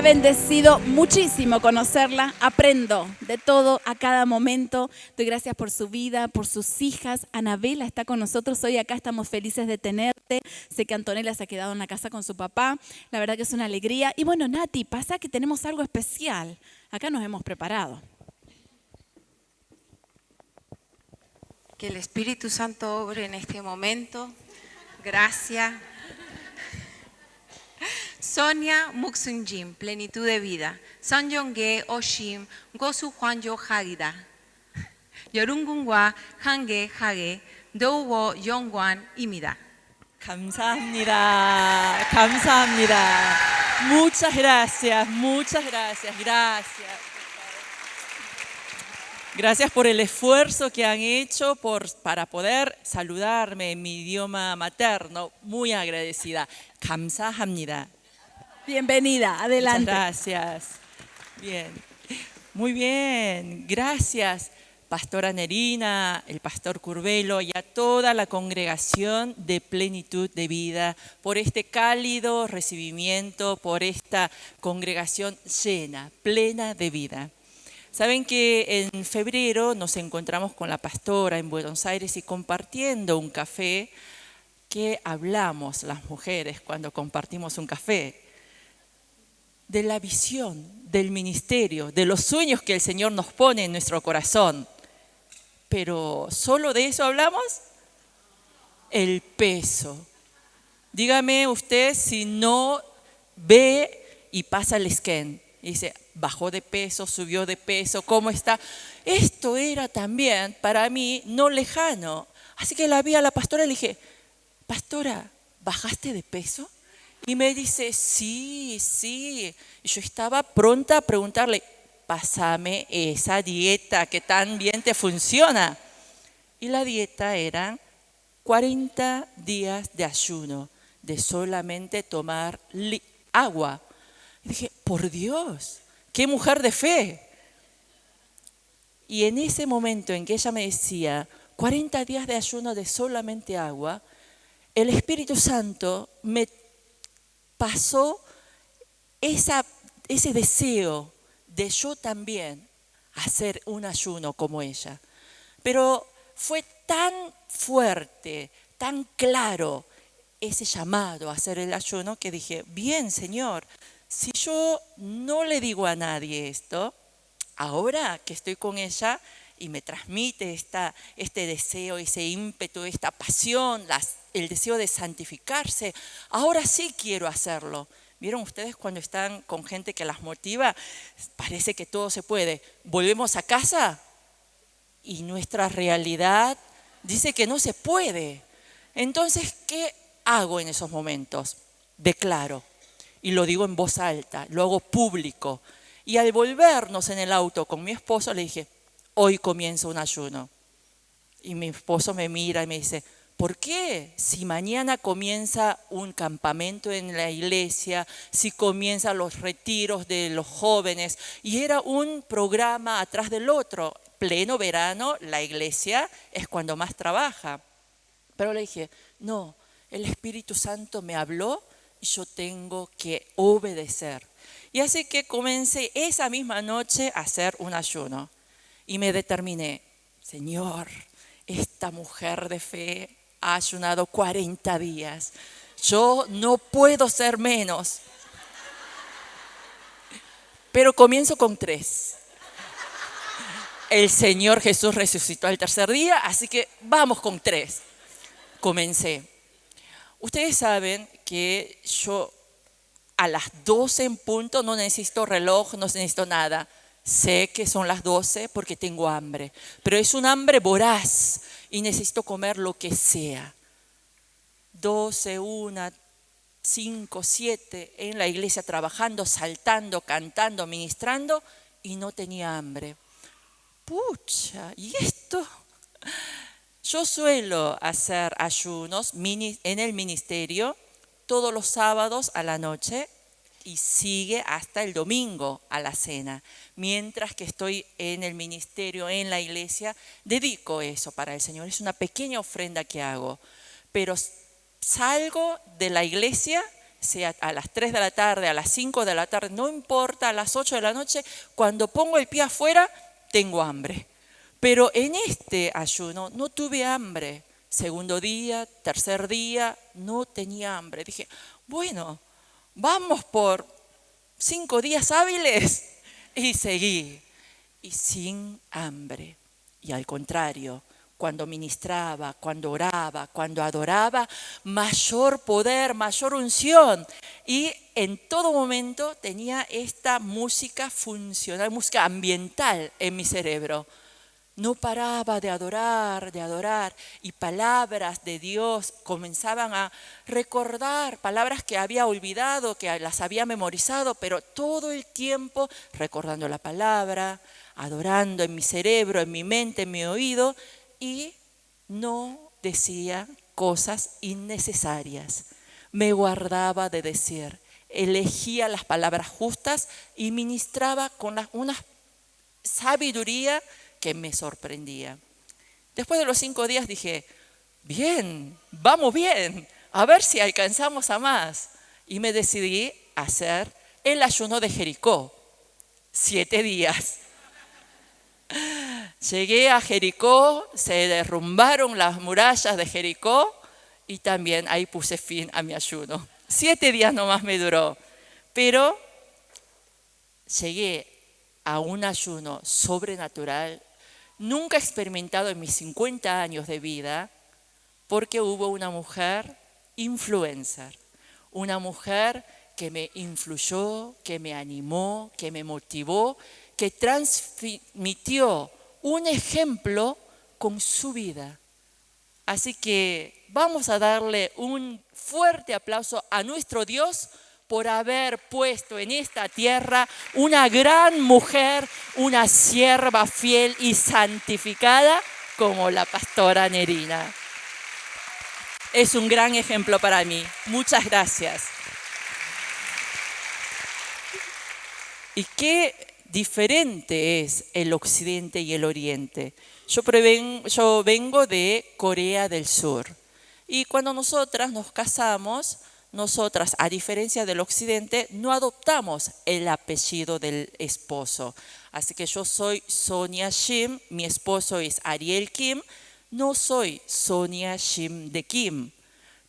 bendecido muchísimo conocerla. Aprendo de todo a cada momento. Doy gracias por su vida, por sus hijas. Anabela está con nosotros hoy acá. Estamos felices de tenerte. Sé que Antonella se ha quedado en la casa con su papá. La verdad que es una alegría. Y bueno, Nati, pasa que tenemos algo especial. Acá nos hemos preparado. Que el Espíritu Santo obre en este momento. Gracias. Sonia Muksunjim, plenitud de vida. Sanjonge Oshim, Gosu Juanjo Hagida. Yorungungwa, Hange Hage, Douwo Yongwan Imida. 감사합니다. 감사합니다. Muchas gracias, gracias. Gracias por el esfuerzo que han hecho para poder saludarme en mi idioma materno. Muy agradecida. 감사합니다. Bienvenida, adelante. Muchas gracias. Bien. Muy bien. Gracias, Pastora Nerina, el Pastor Curvelo y a toda la congregación de Plenitud de Vida por este cálido recibimiento, por esta congregación llena, plena de vida. Saben que en febrero nos encontramos con la pastora en Buenos Aires y compartiendo un café, que hablamos las mujeres cuando compartimos un café, de la visión, del ministerio, de los sueños que el Señor nos pone en nuestro corazón. Pero ¿solo de eso hablamos? El peso. Dígame usted si no ve y pasa el scan y dice, bajó de peso, subió de peso, ¿cómo está? Esto era también para mí no lejano. Así que la vi a la pastora y le dije, pastora, ¿bajaste de peso? Y me dice, sí. Y yo estaba pronta a preguntarle, pásame esa dieta que tan bien te funciona. Y la dieta eran 40 días de ayuno, de solamente tomar agua. Y dije, por Dios, qué mujer de fe. Y en ese momento en que ella me decía, 40 días de ayuno de solamente agua, el Espíritu Santo me pasó ese deseo de yo también hacer un ayuno como ella. Pero fue tan fuerte, tan claro ese llamado a hacer el ayuno que dije, bien, Señor, si yo no le digo a nadie esto, ahora que estoy con ella y me transmite este deseo, ese ímpetu, esta pasión, el deseo de santificarse, ahora sí quiero hacerlo. ¿Vieron ustedes cuando están con gente que las motiva? Parece que todo se puede. Volvemos a casa y nuestra realidad dice que no se puede. Entonces, ¿qué hago en esos momentos? Declaro y lo digo en voz alta, lo hago público. Y al volvernos en el auto con mi esposo le dije, hoy comienzo un ayuno. Y mi esposo me mira y me dice, ¿por qué? Si mañana comienza un campamento en la iglesia, si comienzan los retiros de los jóvenes, y era un programa atrás del otro. Pleno verano, la iglesia es cuando más trabaja. Pero le dije, no, el Espíritu Santo me habló y yo tengo que obedecer. Y así que comencé esa misma noche a hacer un ayuno. Y me determiné, Señor, esta mujer de fe ha ayunado 40 días. Yo no puedo ser menos. Pero comienzo con 3. El Señor Jesús resucitó al tercer día, así que vamos con 3. Comencé. Ustedes saben que yo a las 12 en punto no necesito reloj, no necesito nada. Sé que son las 12 porque tengo hambre, pero es un hambre voraz y necesito comer lo que sea. 12, 1, 5, 7 en la iglesia trabajando, saltando, cantando, ministrando y no tenía hambre. Pucha, ¿y esto? Yo suelo hacer ayunos en el ministerio todos los sábados a la noche y sigue hasta el domingo a la cena. Mientras que estoy en el ministerio, en la iglesia, dedico eso para el Señor. Es una pequeña ofrenda que hago. Pero salgo de la iglesia, sea a las 3 de la tarde, a las 5 de la tarde, no importa, a las 8 de la noche, cuando pongo el pie afuera, tengo hambre. Pero en este ayuno no tuve hambre. Segundo día, tercer día, no tenía hambre. Dije, bueno, vamos por 5 días hábiles. Y seguí, y sin hambre. Y al contrario, cuando ministraba, cuando oraba, cuando adoraba, mayor poder, mayor unción. Y en todo momento tenía esta música funcional, música ambiental en mi cerebro. No paraba de adorar, y palabras de Dios comenzaban a recordar, palabras que había olvidado, que las había memorizado, pero todo el tiempo recordando la palabra, adorando en mi cerebro, en mi mente, en mi oído, y no decía cosas innecesarias. Me guardaba de decir, elegía las palabras justas y ministraba con una sabiduría que me sorprendía. Después de los 5 días dije, bien, vamos bien, a ver si alcanzamos a más. Y me decidí a hacer el ayuno de Jericó, 7 días. Llegué a Jericó, se derrumbaron las murallas de Jericó y también ahí puse fin a mi ayuno. 7 días nomás me duró, pero llegué a un ayuno sobrenatural, nunca experimentado en mis 50 años de vida, porque hubo una mujer influencer, una mujer que me influyó, que me animó, que me motivó, que transmitió un ejemplo con su vida. Así que vamos a darle un fuerte aplauso a nuestro Dios por haber puesto en esta tierra una gran mujer, una sierva fiel y santificada como la pastora Nerina. Es un gran ejemplo para mí. Muchas gracias. Y qué diferente es el occidente y el oriente. Yo vengo de Corea del Sur. Y cuando nosotras nos casamos, nosotras, a diferencia del occidente, no adoptamos el apellido del esposo. Así que yo soy Sonia Shim, mi esposo es Ariel Kim, no soy Sonia Shim de Kim.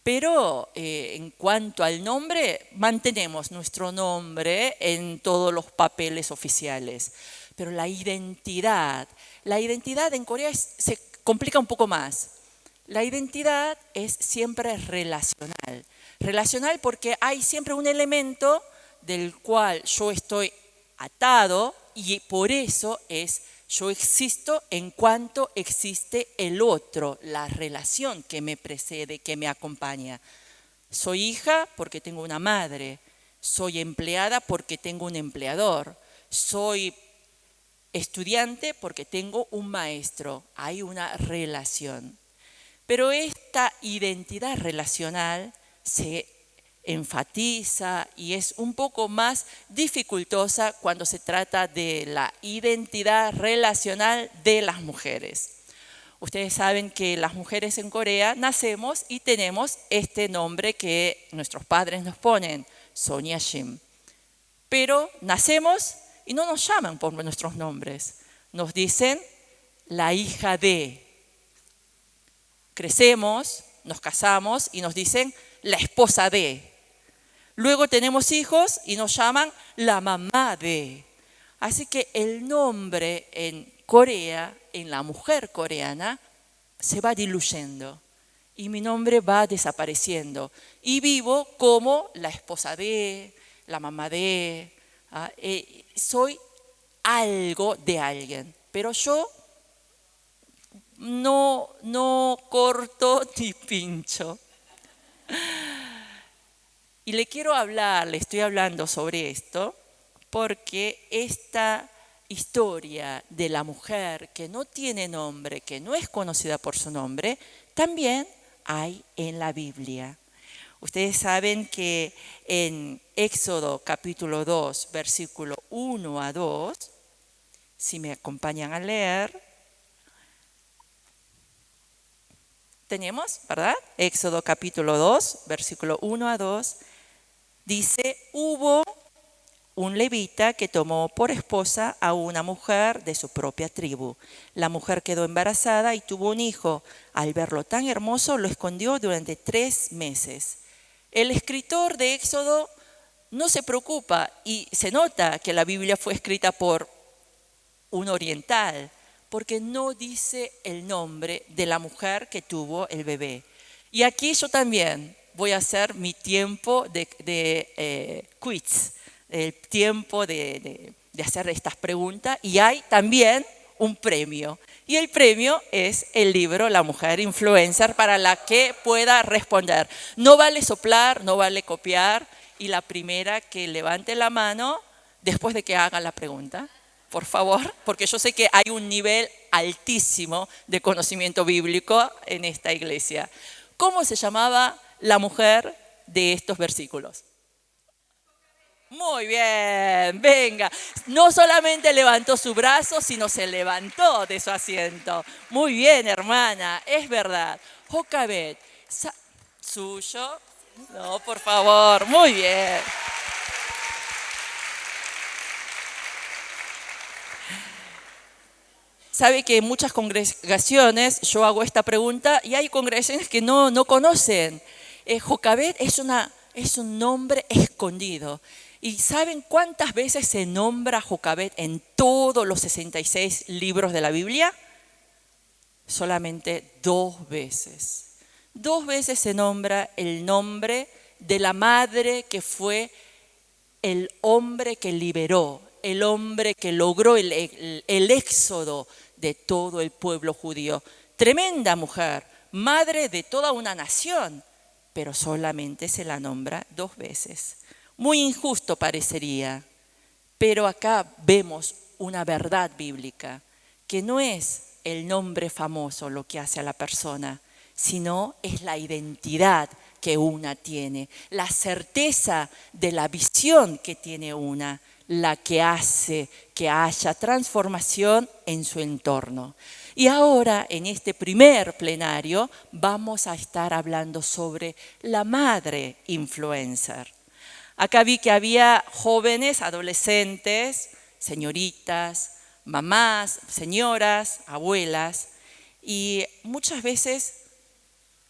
Pero en cuanto al nombre, mantenemos nuestro nombre en todos los papeles oficiales. Pero la identidad en Corea se complica un poco más. La identidad es siempre relacional. Relacional porque hay siempre un elemento del cual yo estoy atado y por eso yo existo en cuanto existe el otro, la relación que me precede, que me acompaña. Soy hija porque tengo una madre, soy empleada porque tengo un empleador, soy estudiante porque tengo un maestro, hay una relación. Pero esta identidad relacional se enfatiza y es un poco más dificultosa cuando se trata de la identidad relacional de las mujeres. Ustedes saben que las mujeres en Corea nacemos y tenemos este nombre que nuestros padres nos ponen, Sonia Shim. Pero nacemos y no nos llaman por nuestros nombres, nos dicen la hija de. Crecemos, nos casamos y nos dicen la esposa de. Luego tenemos hijos y nos llaman la mamá de. Así que el nombre en Corea, en la mujer coreana, se va diluyendo. Y mi nombre va desapareciendo. Y vivo como la esposa de, la mamá de. Soy algo de alguien. Pero yo no corto ni pincho. Y le estoy hablando sobre esto, porque esta historia de la mujer que no tiene nombre, que no es conocida por su nombre, también hay en la Biblia. Ustedes saben que en Éxodo capítulo 2, versículo 1 a 2, si me acompañan a leer, tenemos, ¿verdad? Éxodo capítulo 2, versículo 1 a 2. Dice, hubo un levita que tomó por esposa a una mujer de su propia tribu. La mujer quedó embarazada y tuvo un hijo. Al verlo tan hermoso, lo escondió durante 3 meses. El escritor de Éxodo no se preocupa y se nota que la Biblia fue escrita por un oriental, porque no dice el nombre de la mujer que tuvo el bebé. Y aquí yo también voy a hacer mi tiempo de quiz, el tiempo de hacer estas preguntas, y hay también un premio. Y el premio es el libro La Mujer Influencer, para la que pueda responder. No vale soplar, no vale copiar, y la primera que levante la mano después de que haga la pregunta, por favor, porque yo sé que hay un nivel altísimo de conocimiento bíblico en esta iglesia. ¿Cómo se llamaba la mujer de estos versículos? Muy bien, venga. No solamente levantó su brazo, sino se levantó de su asiento. Muy bien, hermana, es verdad. Jocabed, ¿suyo? No, por favor, muy bien. Sabe que en muchas congregaciones yo hago esta pregunta y hay congregaciones que no conocen. Jocabed es un nombre escondido. ¿Y saben cuántas veces se nombra Jocabed en todos los 66 libros de la Biblia? Solamente 2 veces. 2 veces se nombra el nombre de la madre que fue el hombre que liberó, el hombre que logró el éxodo de todo el pueblo judío. Tremenda mujer, madre de toda una nación, pero solamente se la nombra 2 veces. Muy injusto parecería, pero acá vemos una verdad bíblica, que no es el nombre famoso lo que hace a la persona, sino es la identidad que una tiene, la certeza de la visión que tiene una, la que hace que haya transformación en su entorno. Y ahora, en este primer plenario, vamos a estar hablando sobre la madre influencer. Acá vi que había jóvenes, adolescentes, señoritas, mamás, señoras, abuelas, y muchas veces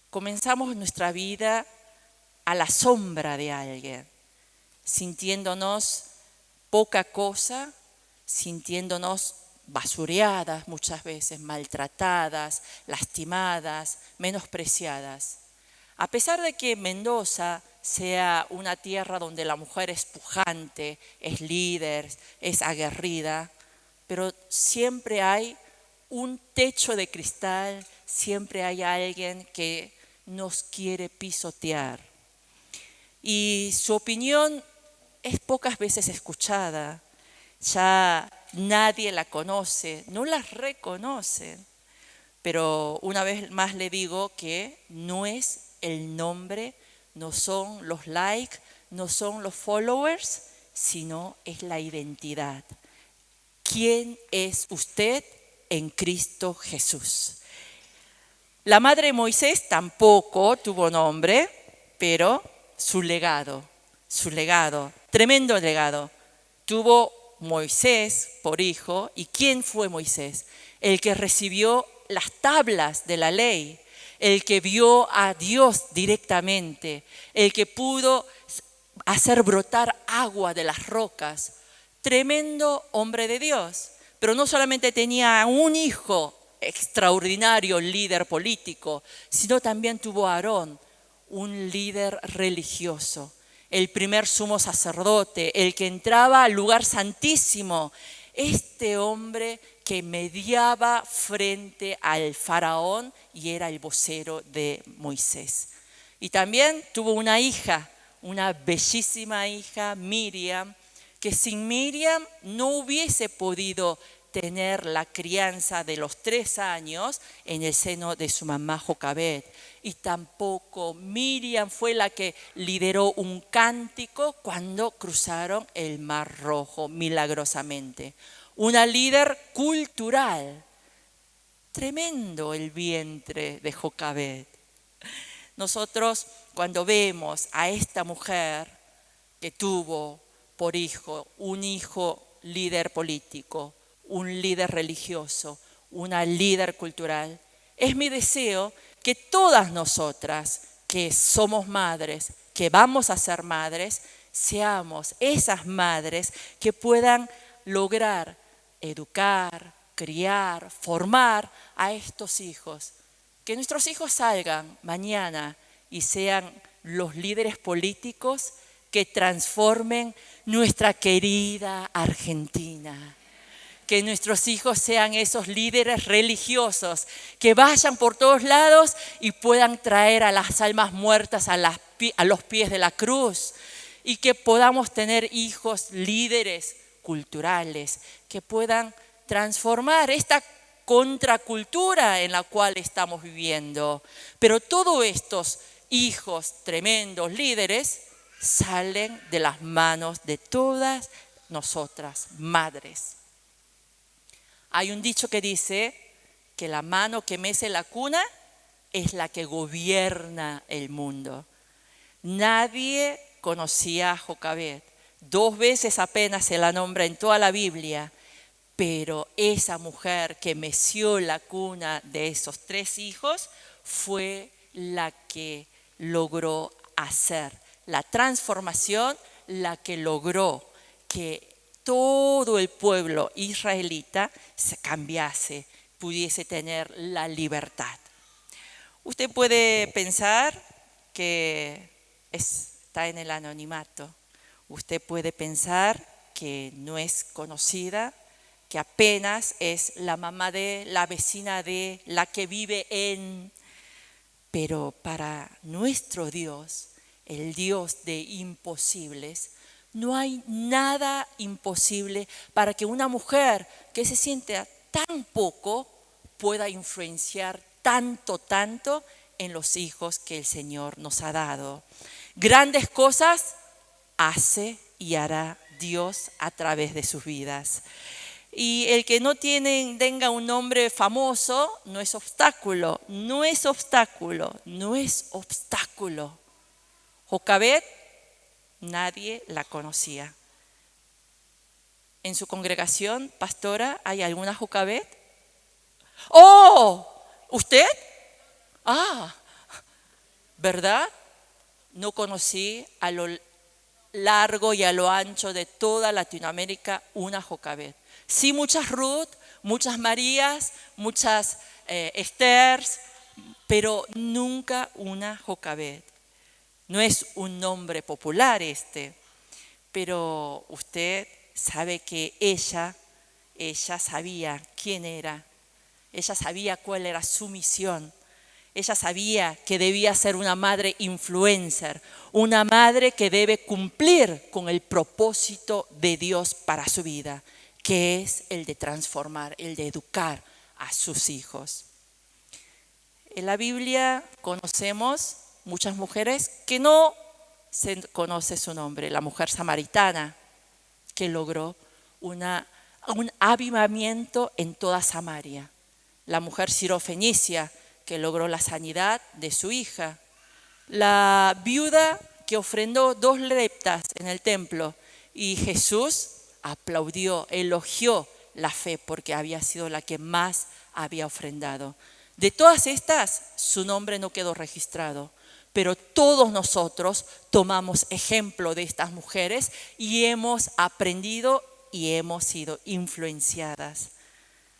comenzamos nuestra vida a la sombra de alguien, sintiéndonos poca cosa, sintiéndonos basureadas muchas veces, maltratadas, lastimadas, menospreciadas. A pesar de que Mendoza sea una tierra donde la mujer es pujante, es líder, es aguerrida, pero siempre hay un techo de cristal, siempre hay alguien que nos quiere pisotear. Y su opinión es pocas veces escuchada, ya nadie la conoce, no la reconocen. Pero una vez más le digo que no es el nombre, no son los likes, no son los followers, sino es la identidad. ¿Quién es usted en Cristo Jesús? La madre de Moisés tampoco tuvo nombre, pero su legado, tremendo legado. Tuvo Moisés por hijo. ¿Y quién fue Moisés? El que recibió las tablas de la ley, el que vio a Dios directamente, el que pudo hacer brotar agua de las rocas. Tremendo hombre de Dios, pero no solamente tenía un hijo extraordinario, líder político, sino también tuvo a Aarón, un líder religioso, el primer sumo sacerdote, el que entraba al lugar santísimo, este hombre que mediaba frente al faraón y era el vocero de Moisés. Y también tuvo una hija, una bellísima hija, Miriam, que sin Miriam no hubiese podido tener la crianza de los 3 años en el seno de su mamá Jocabed. Y tampoco Miriam fue la que lideró un cántico cuando cruzaron el Mar Rojo milagrosamente. Una líder cultural. Tremendo el vientre de Jocabed. Nosotros cuando vemos a esta mujer, que tuvo por hijo un hijo líder político, un líder religioso, una líder cultural. Es mi deseo que todas nosotras que somos madres, que vamos a ser madres, seamos esas madres que puedan lograr educar, criar, formar a estos hijos. Que nuestros hijos salgan mañana y sean los líderes políticos que transformen nuestra querida Argentina. Que nuestros hijos sean esos líderes religiosos que vayan por todos lados y puedan traer a las almas muertas a los pies de la cruz. Y que podamos tener hijos líderes culturales que puedan transformar esta contracultura en la cual estamos viviendo. Pero todos estos hijos tremendos líderes salen de las manos de todas nosotras, madres. Hay un dicho que dice que la mano que mece la cuna es la que gobierna el mundo. Nadie conocía a Jocabed. 2 veces apenas se la nombra en toda la Biblia, pero esa mujer que meció la cuna de esos 3 hijos fue la que logró hacer la transformación, la que logró que todo el pueblo israelita se cambiase, pudiese tener la libertad. Usted puede pensar que está en el anonimato. Usted puede pensar que no es conocida, que apenas es la mamá de, la vecina de, la que vive en. Pero para nuestro Dios, el Dios de imposibles, no hay nada imposible para que una mujer que se siente tan poco pueda influenciar tanto en los hijos que el Señor nos ha dado. Grandes cosas hace y hará Dios a través de sus vidas. Y el que no tenga un nombre famoso no es obstáculo, no es obstáculo, no es obstáculo. Jocabed, nadie la conocía. En su congregación, pastora, ¿hay alguna Jocabed? ¡Oh! ¿Usted? Ah, ¿verdad? No conocí a lo largo y a lo ancho de toda Latinoamérica una Jocabed. Sí, muchas Ruth, muchas Marías, muchas Esthers, pero nunca una Jocabed. No es un nombre popular pero usted sabe que ella sabía quién era, ella sabía cuál era su misión. Ella sabía que debía ser una madre influencer, una madre que debe cumplir con el propósito de Dios para su vida, que es el de transformar, el de educar a sus hijos. En la Biblia conocemos muchas mujeres que no se conoce su nombre. La mujer samaritana que logró un avivamiento en toda Samaria. La mujer sirofenicia que logró la sanidad de su hija. La viuda que ofrendó 2 leptas en el templo y Jesús aplaudió, elogió la fe porque había sido la que más había ofrendado. De todas estas, su nombre no quedó registrado, pero todos nosotros tomamos ejemplo de estas mujeres y hemos aprendido y hemos sido influenciadas.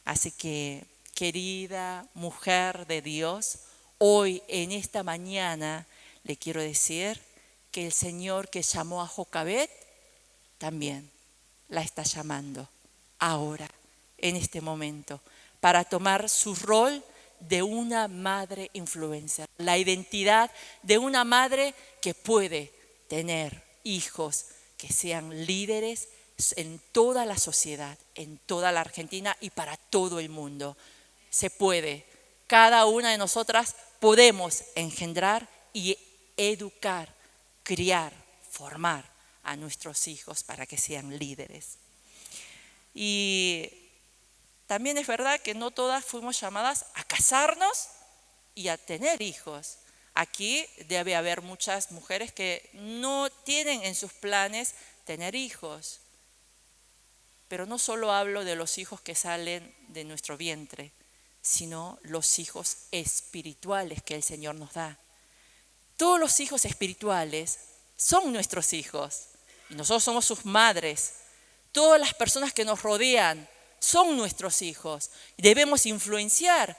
Así que, querida mujer de Dios, hoy en esta mañana le quiero decir que el Señor que llamó a Jocabed también la está llamando ahora, en este momento, para tomar su rol de una madre influencer, la identidad de una madre que puede tener hijos que sean líderes en toda la sociedad, en toda la Argentina y para todo el mundo. Se puede, cada una de nosotras podemos engendrar y educar, criar, formar a nuestros hijos para que sean líderes. Y también es verdad que no todas fuimos llamadas a casarnos y a tener hijos. Aquí debe haber muchas mujeres que no tienen en sus planes tener hijos. Pero no solo hablo de los hijos que salen de nuestro vientre, sino los hijos espirituales que el Señor nos da. Todos los hijos espirituales son nuestros hijos y nosotros somos sus madres. Todas las personas que nos rodean son nuestros hijos. Debemos influenciar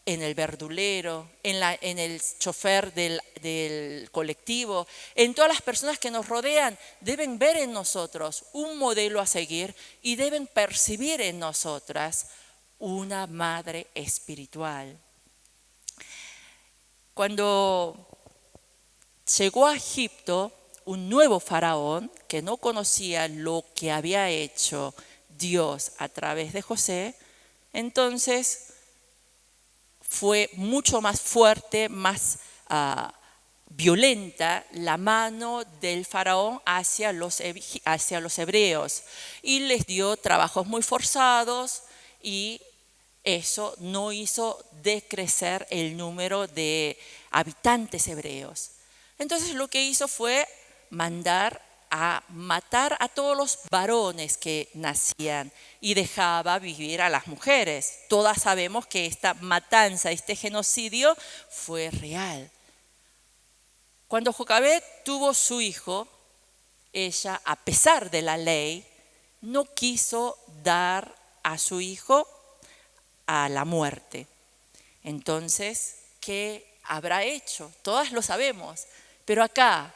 en el verdulero, en el chofer del colectivo, en todas las personas que nos rodean. Deben ver en nosotros un modelo a seguir y deben percibir en nosotras una madre espiritual. Cuando llegó a Egipto un nuevo faraón que no conocía lo que había hecho Dios a través de José, entonces fue mucho más fuerte, más violenta la mano del faraón hacia los hebreos y les dio trabajos muy forzados y eso no hizo decrecer el número de habitantes hebreos. Entonces lo que hizo fue mandar a matar a todos los varones que nacían y dejaba vivir a las mujeres. Todas sabemos que esta matanza, este genocidio fue real. Cuando Jocabed tuvo su hijo, ella, a pesar de la ley, no quiso dar a su hijo a la muerte. Entonces, ¿qué habrá hecho? Todas lo sabemos, pero acá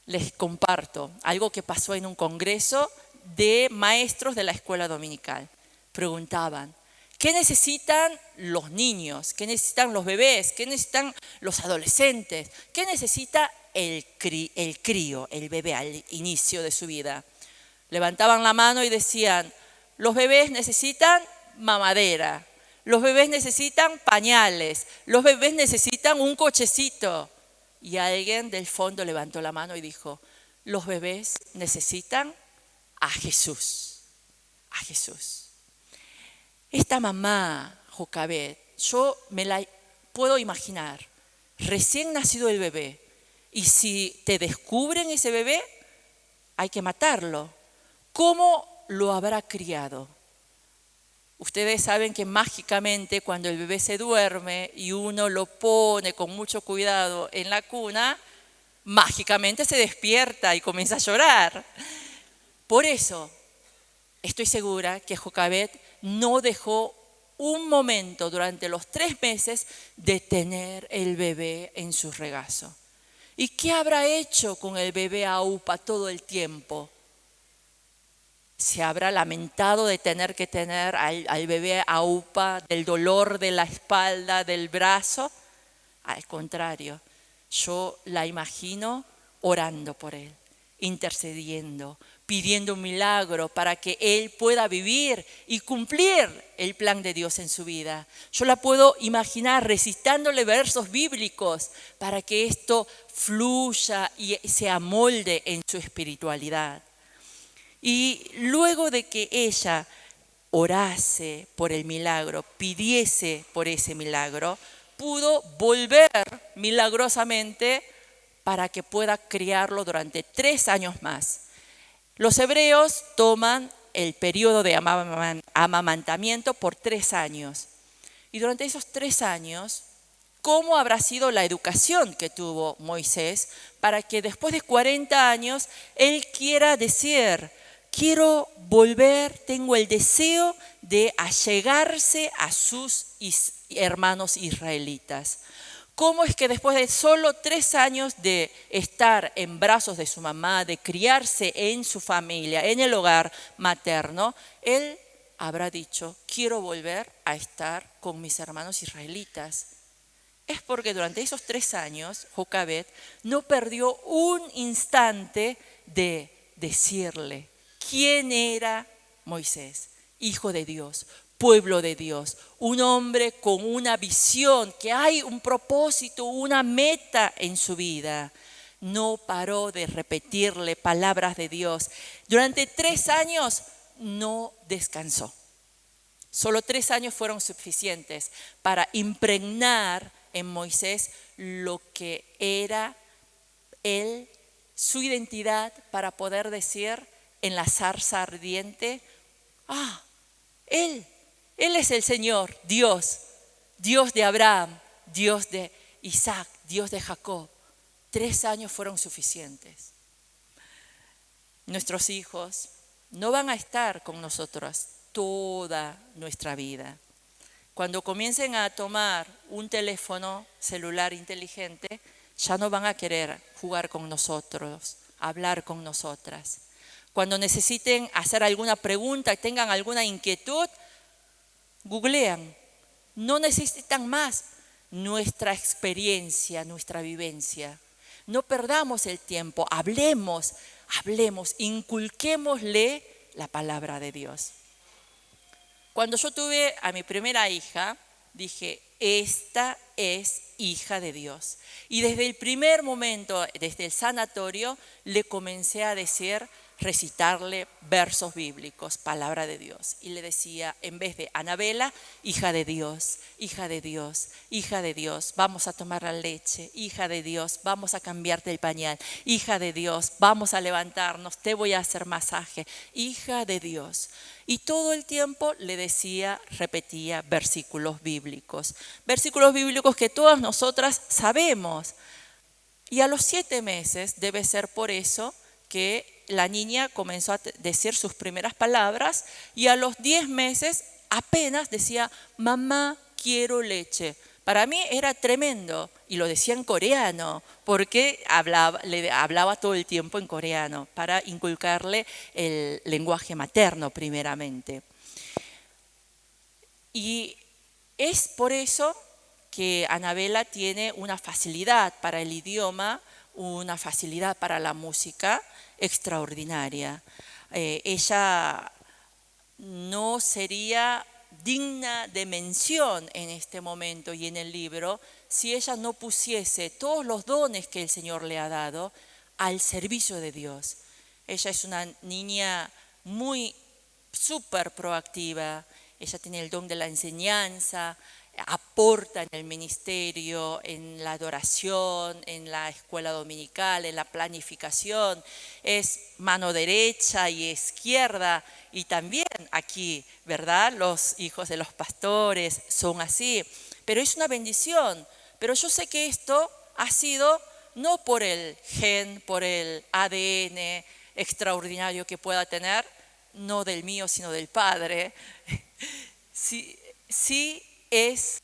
les comparto algo que pasó en un congreso de maestros de la escuela dominical. Preguntaban, ¿qué necesitan los niños? ¿Qué necesitan los bebés? ¿Qué necesitan los adolescentes? ¿Qué necesita el crío, el bebé al inicio de su vida? Levantaban la mano y decían, los bebés necesitan mamadera, los bebés necesitan pañales, los bebés necesitan un cochecito. Y alguien del fondo levantó la mano y dijo, los bebés necesitan a Jesús, a Jesús. Esta mamá, Jocabed, yo me la puedo imaginar, recién nacido el bebé, y si te descubren ese bebé, hay que matarlo. ¿Cómo lo habrá criado? Ustedes saben que mágicamente cuando el bebé se duerme y uno lo pone con mucho cuidado en la cuna, mágicamente se despierta y comienza a llorar. Por eso estoy segura que Jocabed no dejó un momento durante los 3 meses de tener el bebé en su regazo. ¿Y qué habrá hecho con el bebé Aupa todo el tiempo? ¿Se habrá lamentado de tener que tener al bebé Aupa, del dolor de la espalda, del brazo? Al contrario, yo la imagino orando por él, intercediendo, pidiendo un milagro para que él pueda vivir y cumplir el plan de Dios en su vida. Yo la puedo imaginar recitándole versos bíblicos para que esto fluya y se amolde en su espiritualidad. Y luego de que ella orase por el milagro, pidiese por ese milagro, pudo volver milagrosamente para que pueda criarlo durante 3 años más. Los hebreos toman el periodo de amamantamiento por 3 años. Y durante esos 3 años, ¿cómo habrá sido la educación que tuvo Moisés para que después de 40 años él quiera decir, quiero volver, tengo el deseo de allegarse a sus hermanos israelitas? ¿Cómo es que después de solo 3 años de estar en brazos de su mamá, de criarse en su familia, en el hogar materno, él habrá dicho, quiero volver a estar con mis hermanos israelitas? Es porque durante esos 3 años, Jocabed no perdió un instante de decirle quién era Moisés, hijo de Dios, pueblo de Dios, un hombre con una visión, que hay un propósito, una meta en su vida. No paró de repetirle palabras de Dios. Durante 3 años no descansó. Solo 3 años fueron suficientes para impregnar en Moisés lo que era él, su identidad, para poder decir en la zarza ardiente, Él es el Señor, Dios de Abraham, Dios de Isaac, Dios de Jacob. 3 años fueron suficientes. Nuestros hijos no van a estar con nosotros toda nuestra vida. Cuando comiencen a tomar un teléfono celular inteligente, ya no van a querer jugar con nosotros, hablar con nosotras. Cuando necesiten hacer alguna pregunta, tengan alguna inquietud, googlean. No necesitan más nuestra experiencia, nuestra vivencia. No perdamos el tiempo, hablemos, inculquémosle la palabra de Dios. Cuando yo tuve a mi primera hija, dije, esta es hija de Dios. Y desde el primer momento, desde el sanatorio, le comencé a decir, recitarle versos bíblicos, palabra de Dios. Y le decía, en vez de Anabela, hija de Dios, hija de Dios, hija de Dios, vamos a tomar la leche, hija de Dios, vamos a cambiarte el pañal, hija de Dios, vamos a levantarnos, te voy a hacer masaje, hija de Dios. Y todo el tiempo le decía, repetía versículos bíblicos que todas nosotras sabemos. Y a los 7 meses, debe ser por eso que la niña comenzó a decir sus primeras palabras, y a los 10 meses apenas decía, mamá, quiero leche. Para mí era tremendo, y lo decía en coreano, porque le hablaba todo el tiempo en coreano, para inculcarle el lenguaje materno primeramente. Y es por eso que Anabela tiene una facilidad para el idioma, una facilidad para la música extraordinaria. Ella no sería digna de mención en este momento y en el libro si ella no pusiese todos los dones que el Señor le ha dado al servicio de Dios. Ella es una niña muy súper proactiva, ella tiene el don de la enseñanza, aporta en el ministerio, en la adoración, en la escuela dominical, en la planificación, es mano derecha y izquierda, y también aquí, ¿verdad? Los hijos de los pastores son así, pero es una bendición. Pero yo sé que esto ha sido no por el gen, por el ADN extraordinario que pueda tener, no del mío, sino del Padre. Sí es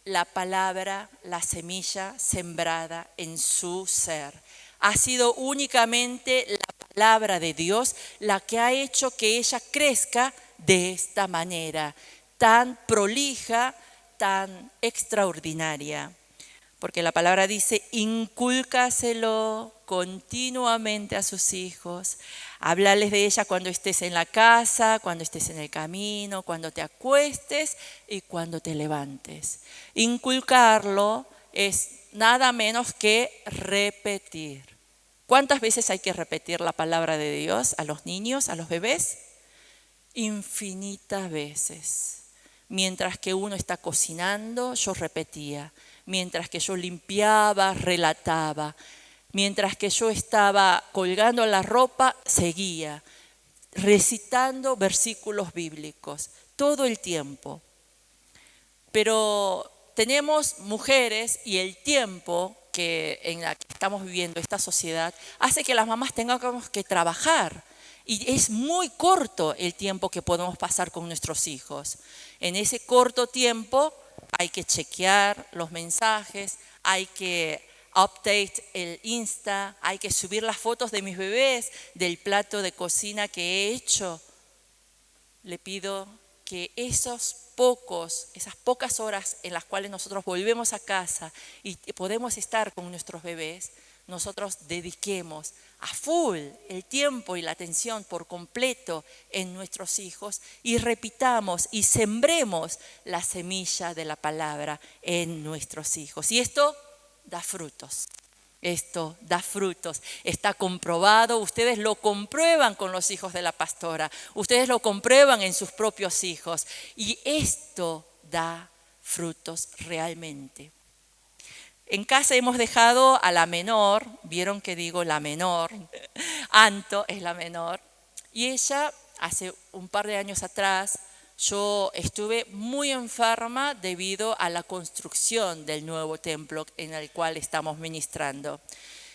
la palabra, la semilla sembrada en su ser. Ha sido únicamente la palabra de Dios la que ha hecho que ella crezca de esta manera, tan prolija, tan extraordinaria. Porque la palabra dice, incúlcaselo continuamente a sus hijos. Háblales de ella cuando estés en la casa, cuando estés en el camino, cuando te acuestes y cuando te levantes. Inculcarlo es nada menos que repetir. ¿Cuántas veces hay que repetir la palabra de Dios a los niños, a los bebés? Infinitas veces. Mientras que uno está cocinando, yo repetía. Mientras que yo limpiaba, relataba. Mientras que yo estaba colgando la ropa, seguía recitando versículos bíblicos todo el tiempo. Pero tenemos mujeres y el tiempo en la que estamos viviendo esta sociedad hace que las mamás tengamos que trabajar. Y es muy corto el tiempo que podemos pasar con nuestros hijos. En ese corto tiempo hay que chequear los mensajes, hay que update el Insta, hay que subir las fotos de mis bebés, del plato de cocina que he hecho. Le pido que esas pocas horas en las cuales nosotros volvemos a casa y podemos estar con nuestros bebés, nosotros dediquemos a full el tiempo y la atención por completo en nuestros hijos y repitamos y sembremos la semilla de la palabra en nuestros hijos. Y esto da frutos. Esto da frutos, está comprobado, ustedes lo comprueban con los hijos de la pastora, ustedes lo comprueban en sus propios hijos y esto da frutos realmente. En casa hemos dejado a la menor, vieron que digo la menor, Anto es la menor, y ella hace un par de años atrás, yo estuve muy enferma debido a la construcción del nuevo templo en el cual estamos ministrando.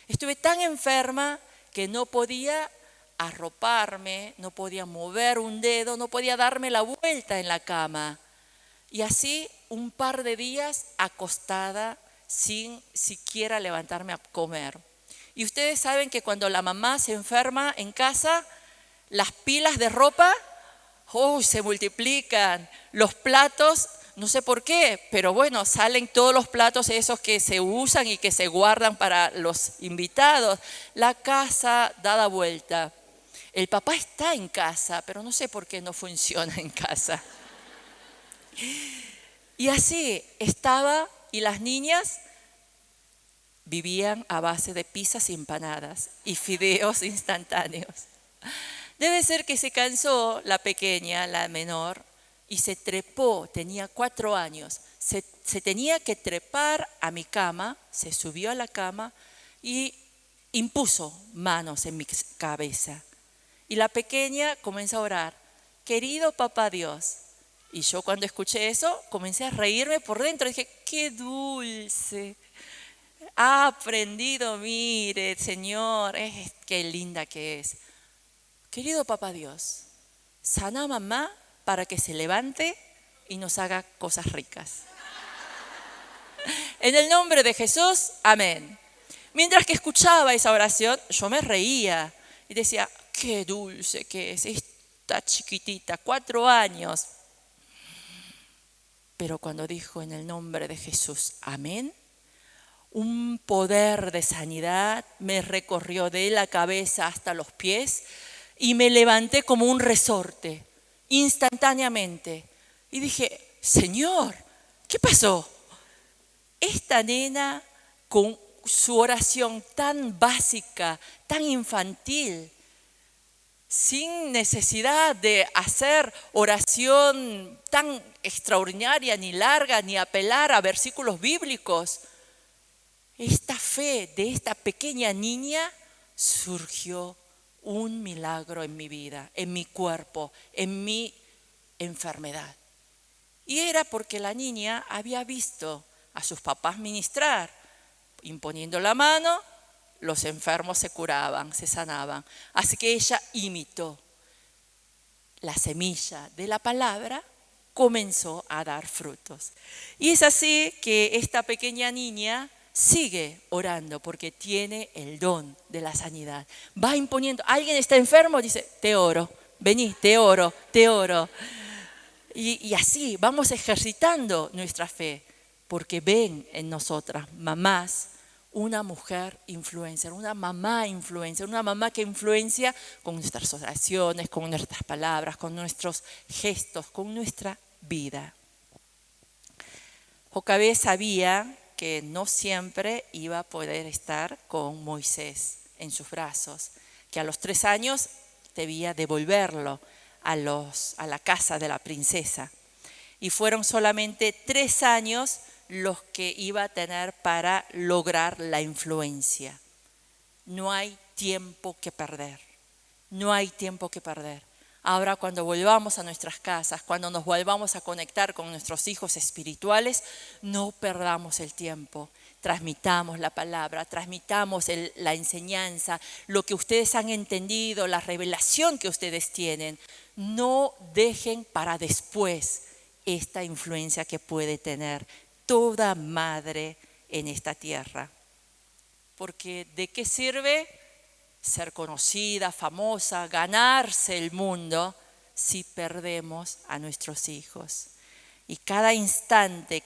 Estuve tan enferma que no podía arroparme, no podía mover un dedo, no podía darme la vuelta en la cama. Y así un par de días acostada sin siquiera levantarme a comer. Y ustedes saben que cuando la mamá se enferma en casa, las pilas de ropa se multiplican. Los platos, no sé por qué, pero bueno, salen todos los platos esos que se usan y que se guardan para los invitados. La casa dada vuelta. El papá está en casa, pero no sé por qué no funciona en casa. Y así estaba, y las niñas vivían a base de pizzas y empanadas y fideos instantáneos. Debe ser que se cansó la pequeña, la menor, y se trepó, tenía 4 años, se tenía que trepar a mi cama, se subió a la cama y impuso manos en mi cabeza. Y la pequeña comenzó a orar, querido papá Dios. Y yo cuando escuché eso, comencé a reírme por dentro. Dije, qué dulce. Ha aprendido, mire, Señor, qué linda que es. Querido papá Dios, sana a mamá para que se levante y nos haga cosas ricas. En el nombre de Jesús, amén. Mientras que escuchaba esa oración, yo me reía y decía, qué dulce que es esta chiquitita, 4 años. Pero cuando dijo en el nombre de Jesús, amén, un poder de sanidad me recorrió de la cabeza hasta los pies y me levanté como un resorte, instantáneamente. Y dije, Señor, ¿qué pasó? Esta nena con su oración tan básica, tan infantil, sin necesidad de hacer oración tan extraordinaria, ni larga, ni apelar a versículos bíblicos. Esta fe de esta pequeña niña surgió un milagro en mi vida, en mi cuerpo, en mi enfermedad. Y era porque la niña había visto a sus papás ministrar, imponiendo la mano, los enfermos se curaban, se sanaban. Así que ella imitó. La semilla de la palabra comenzó a dar frutos. Y es así que esta pequeña niña sigue orando porque tiene el don de la sanidad. Va imponiendo. ¿Alguien está enfermo? Dice, te oro. Vení, te oro, te oro. Y así vamos ejercitando nuestra fe porque ven en nosotras, mamás, una mujer influencer, una mamá influencer, una mamá que influencia con nuestras oraciones, con nuestras palabras, con nuestros gestos, con nuestra vida. Jocabed sabía que no siempre iba a poder estar con Moisés en sus brazos, que a los 3 años debía devolverlo a la casa de la princesa. Y fueron solamente 3 años los que iba a tener para lograr la influencia. No hay tiempo que perder. No hay tiempo que perder. Ahora cuando volvamos a nuestras casas, cuando nos volvamos a conectar con nuestros hijos espirituales, no perdamos el tiempo. Transmitamos la palabra, transmitamos la enseñanza, lo que ustedes han entendido, la revelación que ustedes tienen. No dejen para después esta influencia que puede tener toda madre en esta tierra. Porque ¿de qué sirve ser conocida, famosa, ganarse el mundo si perdemos a nuestros hijos? Y cada instante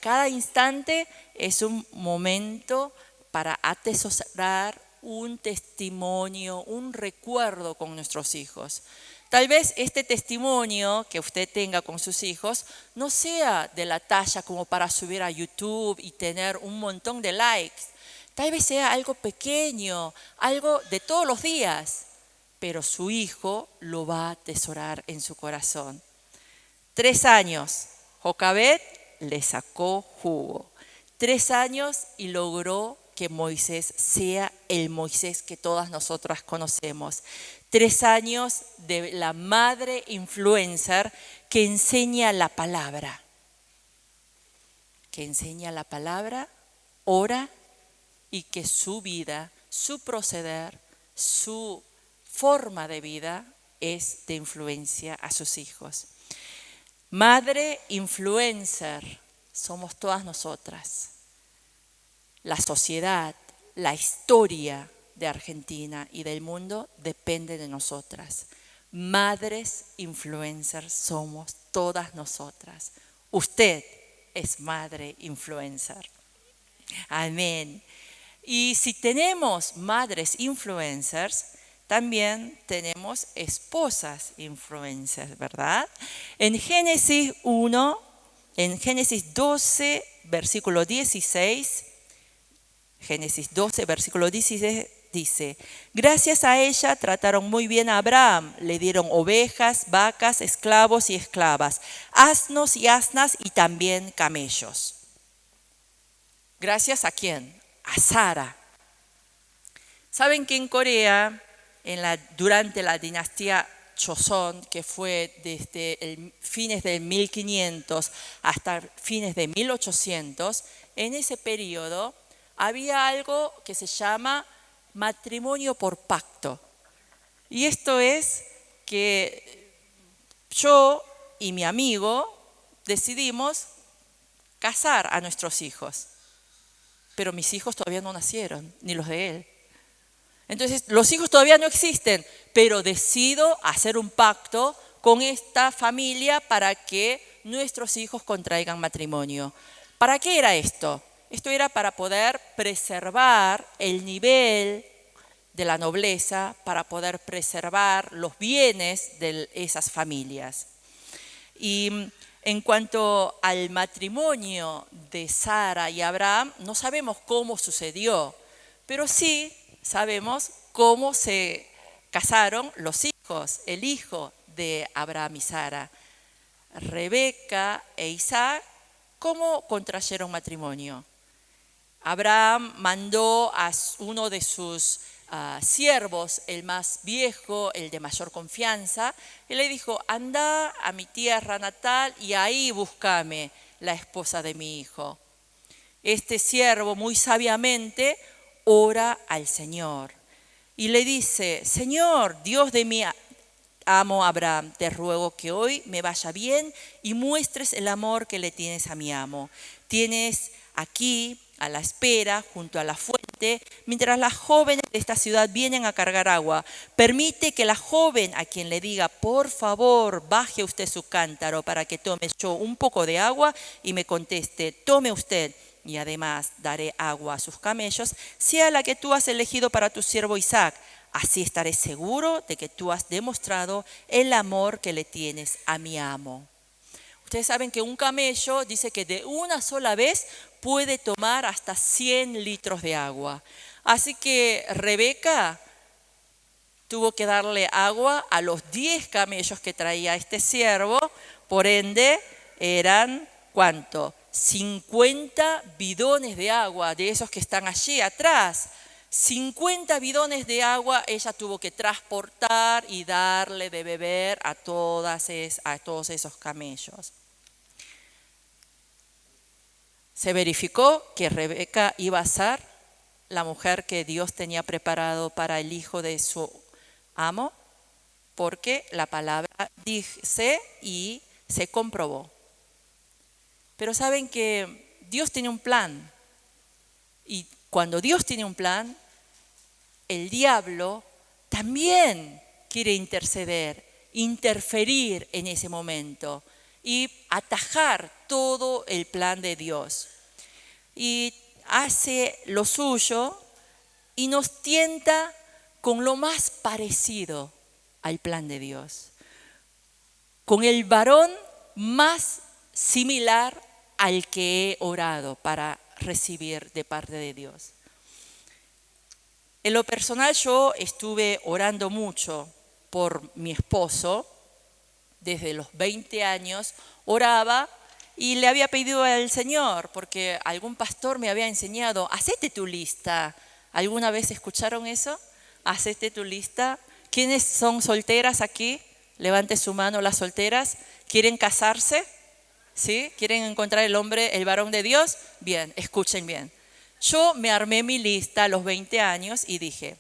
es un momento para atesorar un testimonio, un recuerdo con nuestros hijos. Tal vez este testimonio que usted tenga con sus hijos no sea de la talla como para subir a YouTube y tener un montón de likes. Tal vez sea algo pequeño, algo de todos los días, pero su hijo lo va a atesorar en su corazón. 3 años, Jocabed le sacó jugo. 3 años y logró que Moisés sea el Moisés que todas nosotras conocemos. 3 años de la madre influencer que enseña la palabra. Que enseña la palabra, ora y que su vida, su proceder, su forma de vida es de influencia a sus hijos. Madre influencer somos todas nosotras. La sociedad, la historia de Argentina y del mundo depende de nosotras. Madres influencers somos todas nosotras. Usted es madre influencer. Amén. Y si tenemos madres influencers, también tenemos esposas influencers, ¿verdad? En Génesis 12, versículo 16, Génesis 12, versículo 16 dice, gracias a ella trataron muy bien a Abraham, le dieron ovejas, vacas, esclavos y esclavas, asnos y asnas y también camellos. ¿Gracias a quién? A Sara. ¿Saben que en Corea, durante la dinastía Joseon, que fue desde fines del 1500 hasta fines de 1800, en ese periodo había algo que se llama matrimonio por pacto. Y esto es que yo y mi amigo decidimos casar a nuestros hijos. Pero mis hijos todavía no nacieron, ni los de él. Entonces, los hijos todavía no existen, pero decido hacer un pacto con esta familia para que nuestros hijos contraigan matrimonio. ¿Para qué era esto? Esto era para poder preservar el nivel de la nobleza, para poder preservar los bienes de esas familias. Y en cuanto al matrimonio de Sara y Abraham, no sabemos cómo sucedió, pero sí sabemos cómo se casaron los hijos, el hijo de Abraham y Sara. Rebeca e Isaac, ¿cómo contrayeron matrimonio? Abraham mandó a uno de sus siervos, el más viejo, el de mayor confianza, y le dijo, anda a mi tierra natal y ahí búscame la esposa de mi hijo. Este siervo muy sabiamente ora al Señor y le dice, Señor, Dios de mi amo Abraham, te ruego que hoy me vaya bien y muestres el amor que le tienes a mi amo. Tienes aquí a la espera, junto a la fuente, mientras las jóvenes de esta ciudad vienen a cargar agua. Permite que la joven a quien le diga, por favor, baje usted su cántaro para que tome yo un poco de agua y me conteste, tome usted, y además daré agua a sus camellos, sea la que tú has elegido para tu siervo Isaac. Así estaré seguro de que tú has demostrado el amor que le tienes a mi amo. Ustedes saben que un camello dice que de una sola vez puede tomar hasta 100 litros de agua. Así que Rebeca tuvo que darle agua a los 10 camellos que traía este siervo. Por ende, eran, ¿cuánto? 50 bidones de agua, de esos que están allí atrás. 50 bidones de agua ella tuvo que transportar y darle de beber a todos esos camellos. Se verificó que Rebeca iba a ser la mujer que Dios tenía preparado para el hijo de su amo, porque la palabra dice y se comprobó. Pero saben que Dios tiene un plan, y cuando Dios tiene un plan, el diablo también quiere interferir en ese momento y atajar todo el plan de Dios. Y hace lo suyo y nos tienta con lo más parecido al plan de Dios, con el varón más similar al que he orado para recibir de parte de Dios. En lo personal, yo estuve orando mucho por mi esposo. Desde los 20 años oraba Y le había pedido al Señor, porque algún pastor me había enseñado, hacete tu lista. ¿Alguna vez escucharon eso? Hacete tu lista. ¿Quiénes son solteras aquí? Levante su mano las solteras. ¿Quieren casarse? ¿Sí? ¿Quieren encontrar el hombre, el varón de Dios? Bien, escuchen bien. Yo me armé mi lista a los 20 años y dije,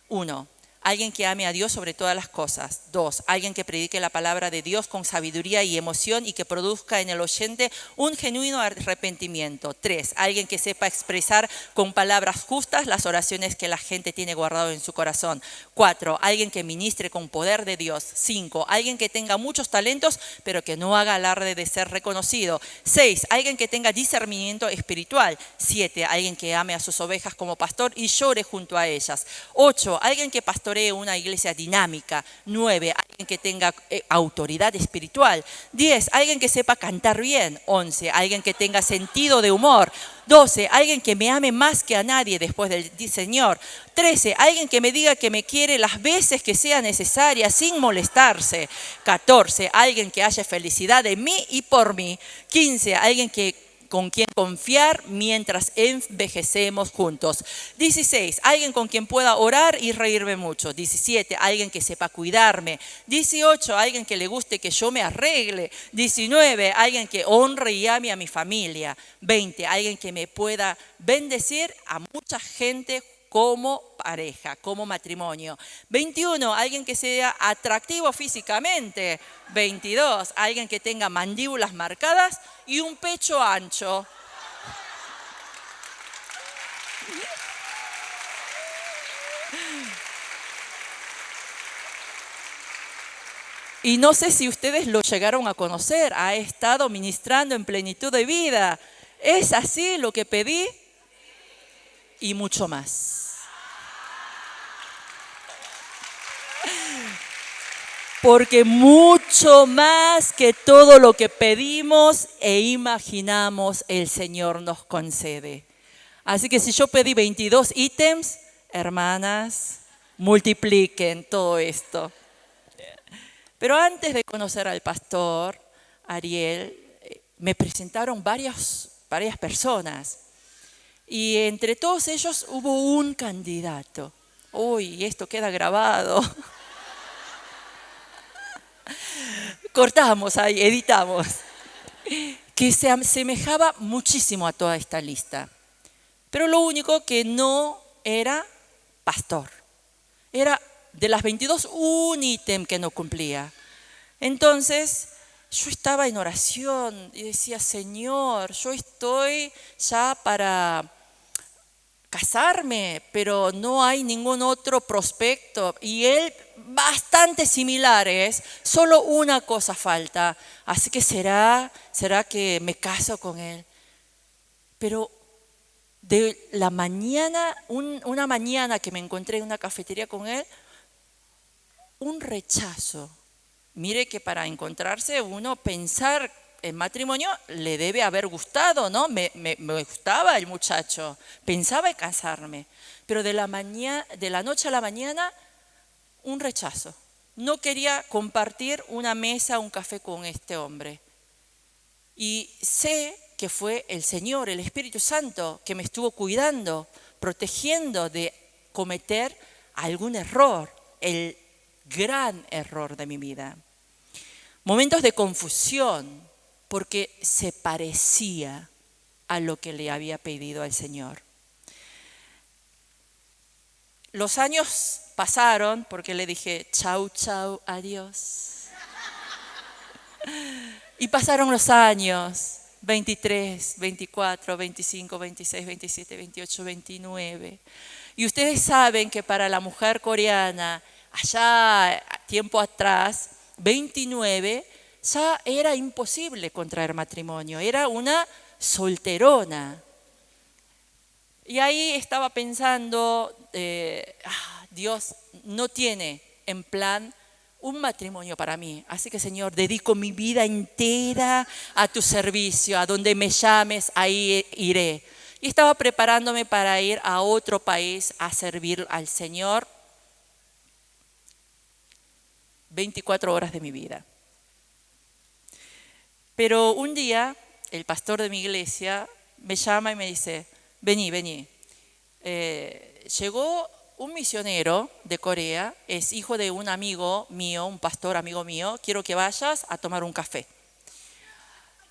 1, alguien que ame a Dios sobre todas las cosas. 2, alguien que predique la palabra de Dios con sabiduría y emoción y que produzca en el oyente un genuino arrepentimiento. 3, alguien que sepa expresar con palabras justas las oraciones que la gente tiene guardado en su corazón. 4, alguien que ministre con poder de Dios. 5, alguien que tenga muchos talentos pero que no haga alarde de ser reconocido. 6, alguien que tenga discernimiento espiritual. 7, alguien que ame a sus ovejas como pastor y llore junto a ellas. 8, alguien que pastoree una iglesia dinámica. 9, alguien que tenga autoridad espiritual. 10, alguien que sepa cantar bien. 11, alguien que tenga sentido de humor. 12, alguien que me ame más que a nadie después del Señor. 13, alguien que me diga que me quiere las veces que sea necesaria sin molestarse. 14, alguien que haya felicidad en mí y por mí. 15, alguien con quien confiar mientras envejecemos juntos. 16, alguien con quien pueda orar y reírme mucho. 17, alguien que sepa cuidarme. 18, alguien que le guste que yo me arregle. 19, alguien que honre y ame a mi familia. 20, alguien que me pueda bendecir a mucha gente como pareja, como matrimonio. 21, alguien que sea atractivo físicamente. 22, alguien que tenga mandíbulas marcadas y un pecho ancho. Y no sé si ustedes lo llegaron a conocer, ha estado ministrando en plenitud de vida. ¿Es así lo que pedí? Y mucho más. Porque mucho más que todo lo que pedimos e imaginamos, el Señor nos concede. Así que si yo pedí 22 ítems, hermanas, multipliquen todo esto. Pero antes de conocer al pastor Ariel, me presentaron varias personas. Y entre todos ellos hubo un candidato. Uy, esto queda grabado. Cortamos ahí, editamos. Que se asemejaba muchísimo a toda esta lista. Pero lo único que no era pastor. Era de las 22 un ítem que no cumplía. Entonces yo estaba en oración y decía, Señor, yo estoy ya para casarme, pero no hay ningún otro prospecto. Y él, bastante similares, solo una cosa falta. Así que será que me caso con él. Pero de la mañana, una mañana que me encontré en una cafetería con él, un rechazo. Mire que para encontrarse uno, pensar en matrimonio le debe haber gustado, ¿no? Me gustaba el muchacho, pensaba en casarme, pero de la noche a la mañana, un rechazo. No quería compartir una mesa, un café con este hombre. Y sé que fue el Señor, el Espíritu Santo, que me estuvo cuidando, protegiendo de cometer algún error, el gran error de mi vida. Momentos de confusión, porque se parecía a lo que le había pedido al Señor. Los años pasaron porque le dije, chau, chau, adiós. Y pasaron los años, 23, 24, 25, 26, 27, 28, 29. Y ustedes saben que para la mujer coreana, allá tiempo atrás, 29, ya era imposible contraer matrimonio, era una solterona. Y ahí estaba pensando, Dios no tiene en plan un matrimonio para mí. Así que, Señor, dedico mi vida entera a tu servicio, a donde me llames, ahí iré. Y estaba preparándome para ir a otro país a servir al Señor 24 horas de mi vida. Pero un día el pastor de mi iglesia me llama y me dice, vení. Llegó un misionero de Corea, es hijo de un amigo mío, un pastor amigo mío, quiero que vayas a tomar un café.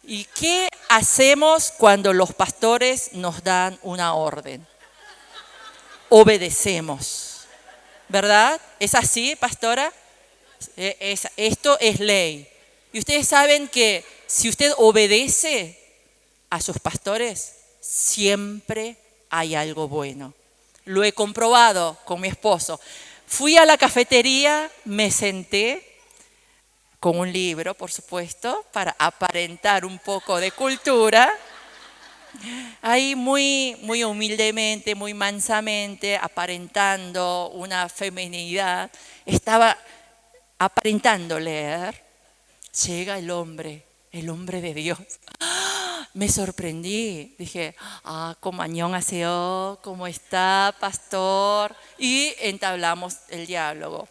¿Y qué hacemos cuando los pastores nos dan una orden? Obedecemos, ¿verdad? ¿Es así, pastora? Esto es ley. Y ustedes saben que si usted obedece a sus pastores, siempre hay algo bueno. Lo he comprobado con mi esposo. Fui a la cafetería, me senté con un libro, por supuesto, para aparentar un poco de cultura. Ahí muy humildemente, muy mansamente, aparentando una feminidad, estaba aparentando leer. Llega el hombre de Dios. Me sorprendí, dije, ¿cómo 안녕하세요? ¿Cómo está, pastor? Y entablamos el diálogo.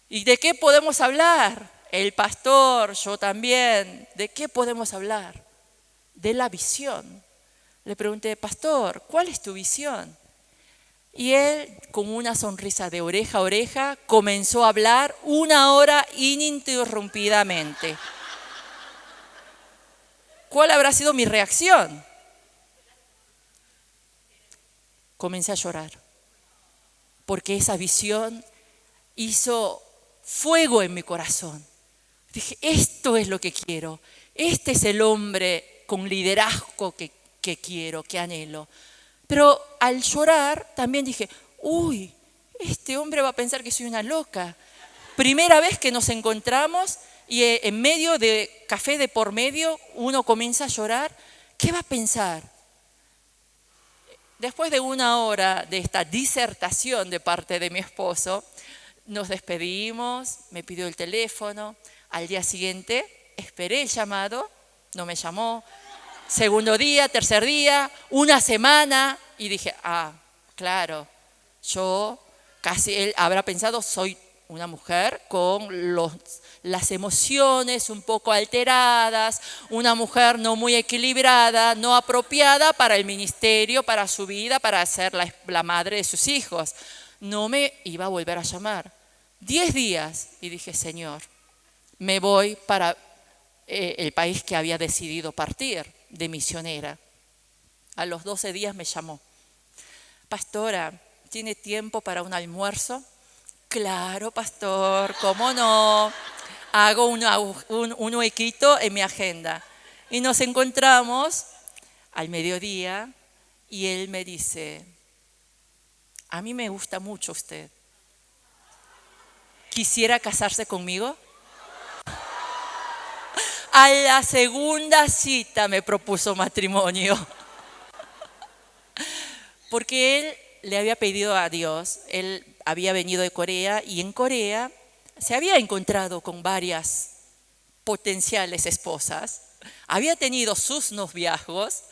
¿Y de qué podemos hablar? El pastor, yo también. ¿De qué podemos hablar? De la visión. Le pregunté, pastor, ¿cuál es tu visión? Y él, con una sonrisa de oreja a oreja, comenzó a hablar 1 hora ininterrumpidamente. ¿Cuál habrá sido mi reacción? Comencé a llorar, porque esa visión hizo fuego en mi corazón. Dije, esto es lo que quiero. Este es el hombre con liderazgo que quiero, que anhelo. Pero al llorar también dije, uy, este hombre va a pensar que soy una loca. Primera vez que nos encontramos y en medio de café de por medio uno comienza a llorar. ¿Qué va a pensar? Después de 1 hora de esta disertación de parte de mi esposo, nos despedimos, me pidió el teléfono. Al día siguiente esperé el llamado, no me llamó. Segundo día, tercer día, 1 semana y dije, claro, él habrá pensado, soy una mujer con las emociones un poco alteradas, una mujer no muy equilibrada, no apropiada para el ministerio, para su vida, para ser la madre de sus hijos. No me iba a volver a llamar. 10 días y dije, Señor, me voy para el país que había decidido partir de misionera. A los 12 días me llamó. Pastora, ¿tiene tiempo para un almuerzo? Claro, pastor, ¿cómo no? Hago un huequito en mi agenda. Y nos encontramos al mediodía y él me dice, a mí me gusta mucho usted. ¿Quisiera casarse conmigo? A la segunda cita me propuso matrimonio. Porque él le había pedido a Dios, él había venido de Corea y en Corea se había encontrado con varias potenciales esposas, había tenido sus noviazgos,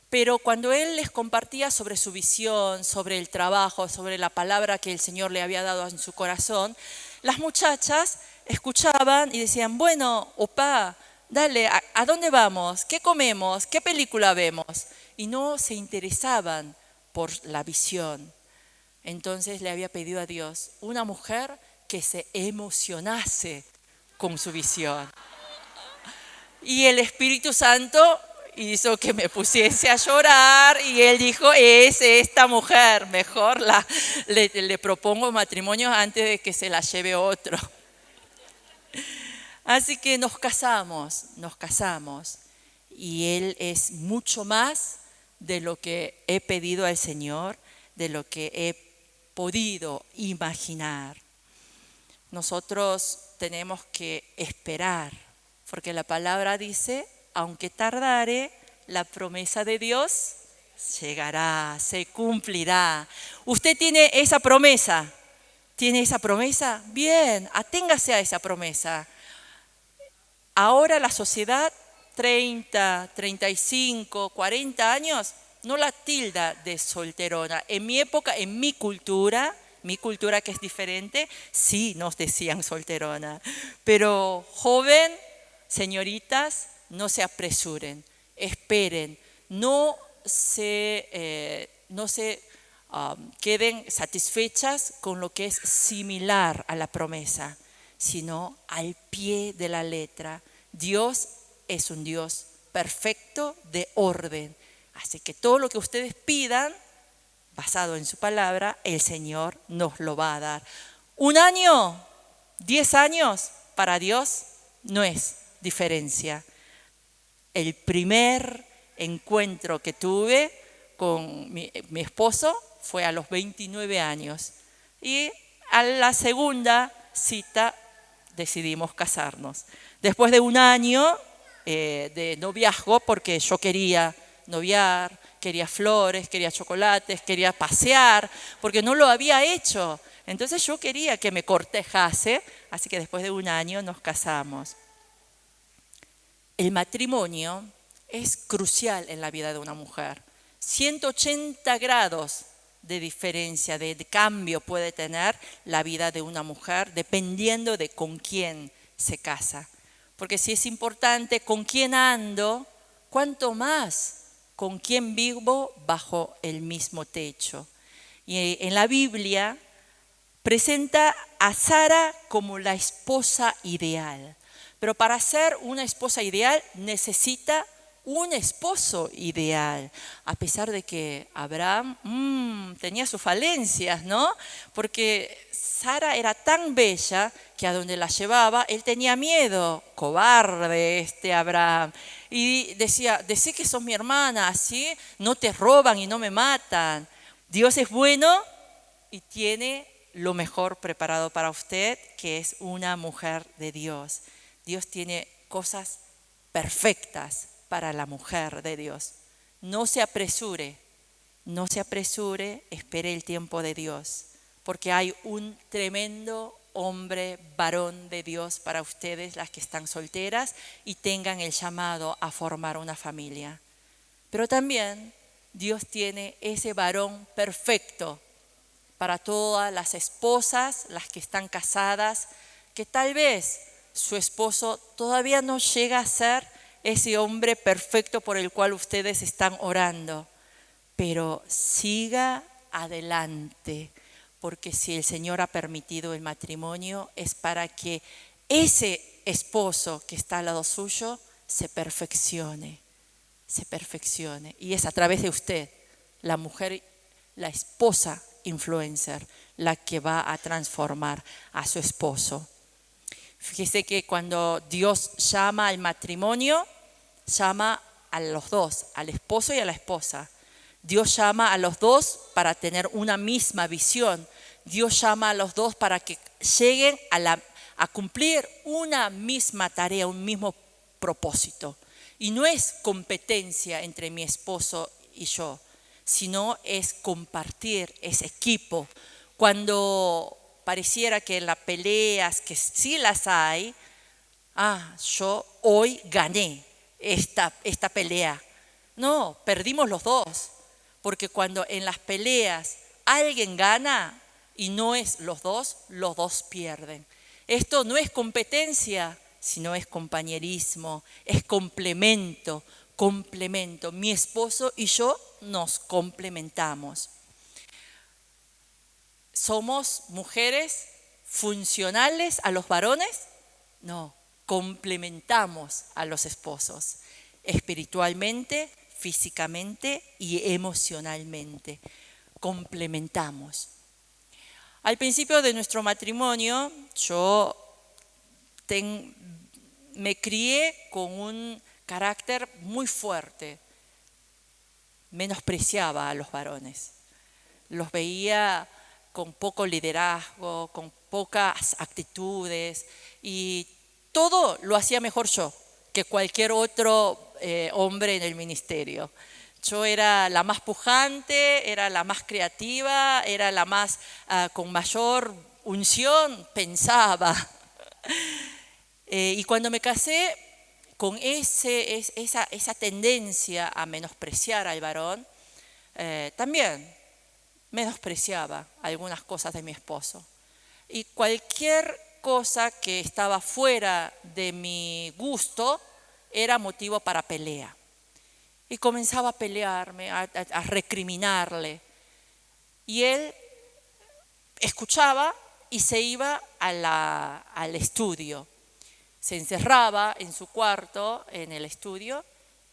pero cuando él les compartía sobre su visión, sobre el trabajo, sobre la palabra que el Señor le había dado en su corazón, las muchachas escuchaban y decían, bueno, opa, dale, ¿a dónde vamos? ¿Qué comemos? ¿Qué película vemos? Y no se interesaban por la visión. Entonces le había pedido a Dios una mujer que se emocionase con su visión. Y el Espíritu Santo hizo que me pusiese a llorar y él dijo, es esta mujer, mejor le propongo matrimonio antes de que se la lleve otro. Así que nos casamos y él es mucho más de lo que he pedido al Señor, de lo que he podido imaginar. Nosotros tenemos que esperar, porque la palabra dice, aunque tardare, la promesa de Dios llegará, se cumplirá. ¿Usted tiene esa promesa? ¿Tiene esa promesa? Bien, aténgase a esa promesa. Ahora la sociedad, 30, 35, 40 años, no la tilda de solterona. En mi época, en mi cultura que es diferente, sí nos decían solterona. Pero joven, señoritas, no se apresuren. esperen, no se queden satisfechas con lo que es similar a la promesa, sino al pie de la letra. Dios es un Dios perfecto de orden. Así que todo lo que ustedes pidan, basado en su palabra, el Señor nos lo va a dar. 1 año, 10 años, para Dios no es diferencia. El primer encuentro que tuve con mi esposo fue a los 29 años. Y a la segunda cita decidimos casarnos. Después de 1 año de noviazgo, porque yo quería noviar, quería flores, quería chocolates, quería pasear, porque no lo había hecho. Entonces yo quería que me cortejase, así que después de 1 año nos casamos. El matrimonio es crucial en la vida de una mujer. 180 grados de diferencia, de cambio puede tener la vida de una mujer dependiendo de con quién se casa. Porque si es importante con quién ando, cuánto más con quién vivo bajo el mismo techo. Y en la Biblia presenta a Sara como la esposa ideal. Pero para ser una esposa ideal necesita un esposo ideal, a pesar de que Abraham tenía sus falencias, ¿no? Porque Sara era tan bella que a donde la llevaba, él tenía miedo, cobarde Abraham. Y decía, decí que sos mi hermana, así no te roban y no me matan. Dios es bueno y tiene lo mejor preparado para usted, que es una mujer de Dios. Dios tiene cosas perfectas para la mujer de Dios. No se apresure, espere el tiempo de Dios, porque hay un tremendo hombre, varón de Dios para ustedes, las que están solteras y tengan el llamado a formar una familia. Pero también Dios tiene ese varón perfecto para todas las esposas, las que están casadas, que tal vez su esposo todavía no llega a ser ese hombre perfecto por el cual ustedes están orando. Pero siga adelante, porque si el Señor ha permitido el matrimonio es para que ese esposo que está al lado suyo se perfeccione. Y es a través de usted, la mujer, la esposa influencer, la que va a transformar a su esposo. Fíjese que cuando Dios llama al matrimonio, llama a los dos, al esposo y a la esposa. Dios llama a los dos para tener una misma visión. Dios llama a los dos para que lleguen a cumplir una misma tarea, un mismo propósito. Y no es competencia entre mi esposo y yo, sino es compartir, es equipo. Cuando pareciera que en las peleas, que sí las hay, yo hoy gané esta pelea. No, perdimos los dos, porque cuando en las peleas alguien gana y no es los dos pierden. Esto no es competencia, sino es compañerismo, es complemento. Mi esposo y yo nos complementamos. ¿Somos mujeres funcionales a los varones? No, complementamos a los esposos espiritualmente, físicamente y emocionalmente. Complementamos. Al principio de nuestro matrimonio, yo me crié con un carácter muy fuerte. Menospreciaba a los varones. Los veía con poco liderazgo, con pocas actitudes y todo lo hacía mejor yo que cualquier otro hombre en el ministerio. Yo era la más pujante, era la más creativa, era la más con mayor unción, pensaba. Y cuando me casé con esa tendencia a menospreciar al varón, también menospreciaba algunas cosas de mi esposo. Y cualquier cosa que estaba fuera de mi gusto era motivo para pelea. Y comenzaba a pelearme, a recriminarle. Y él escuchaba y se iba al estudio. Se encerraba en su cuarto, en el estudio,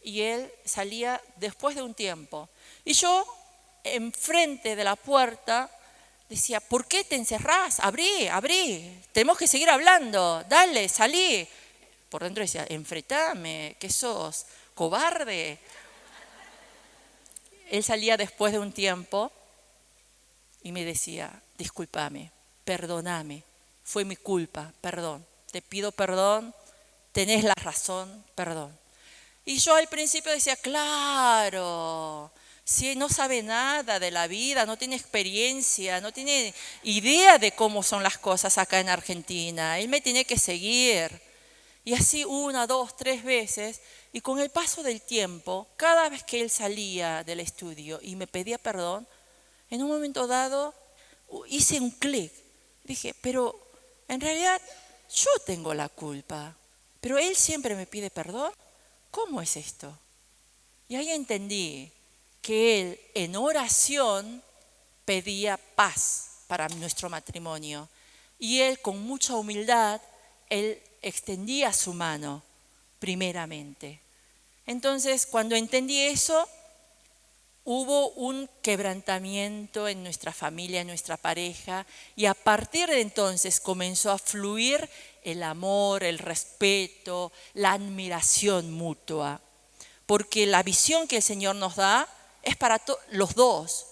y él salía después de un tiempo. Y yo, enfrente de la puerta, decía, ¿por qué te encerrás? Abrí, tenemos que seguir hablando, dale, salí. Por dentro decía, enfrentame, ¿qué sos? ¿Cobarde? Él salía después de un tiempo y me decía, discúlpame, perdóname, fue mi culpa, perdón, te pido perdón, tenés la razón, perdón. Y yo al principio decía, claro, si no sabe nada de la vida, no tiene experiencia, no tiene idea de cómo son las cosas acá en Argentina, él me tiene que seguir. Y así 1, 2, 3 veces, y con el paso del tiempo, cada vez que él salía del estudio y me pedía perdón, en un momento dado hice un clic. Dije, pero en realidad yo tengo la culpa, pero él siempre me pide perdón. ¿Cómo es esto? Y ahí entendí que él en oración pedía paz para nuestro matrimonio. Y él con mucha humildad, él extendía su mano primeramente. Entonces, cuando entendí eso, hubo un quebrantamiento en nuestra familia, en nuestra pareja, y a partir de entonces comenzó a fluir el amor, el respeto, la admiración mutua. Porque la visión que el Señor nos da es para los dos.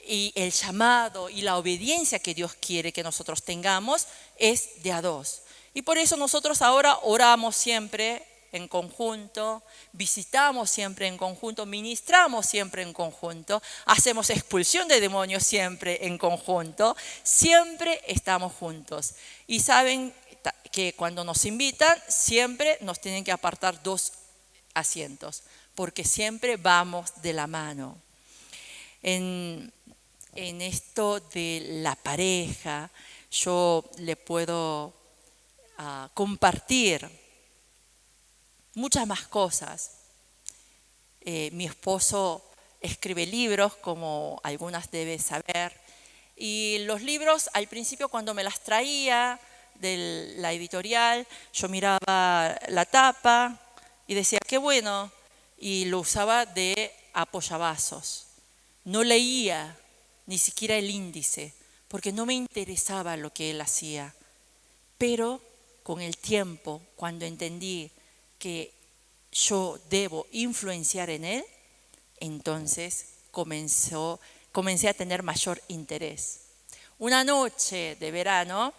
Y el llamado y la obediencia que Dios quiere que nosotros tengamos es de a dos. Y por eso nosotros ahora oramos siempre en conjunto, visitamos siempre en conjunto, ministramos siempre en conjunto, hacemos expulsión de demonios siempre en conjunto, siempre estamos juntos. Y saben que cuando nos invitan, siempre nos tienen que apartar 2 asientos, porque siempre vamos de la mano. En esto de la pareja, yo le puedo compartir muchas más cosas. Mi esposo escribe libros, como algunas deben saber, y los libros al principio cuando me las traía de la editorial, yo miraba la tapa y decía, qué bueno, y lo usaba de apoyabazos. No leía ni siquiera el índice, porque no me interesaba lo que él hacía. Pero con el tiempo, cuando entendí que yo debo influenciar en él, entonces comencé a tener mayor interés. Una noche de verano,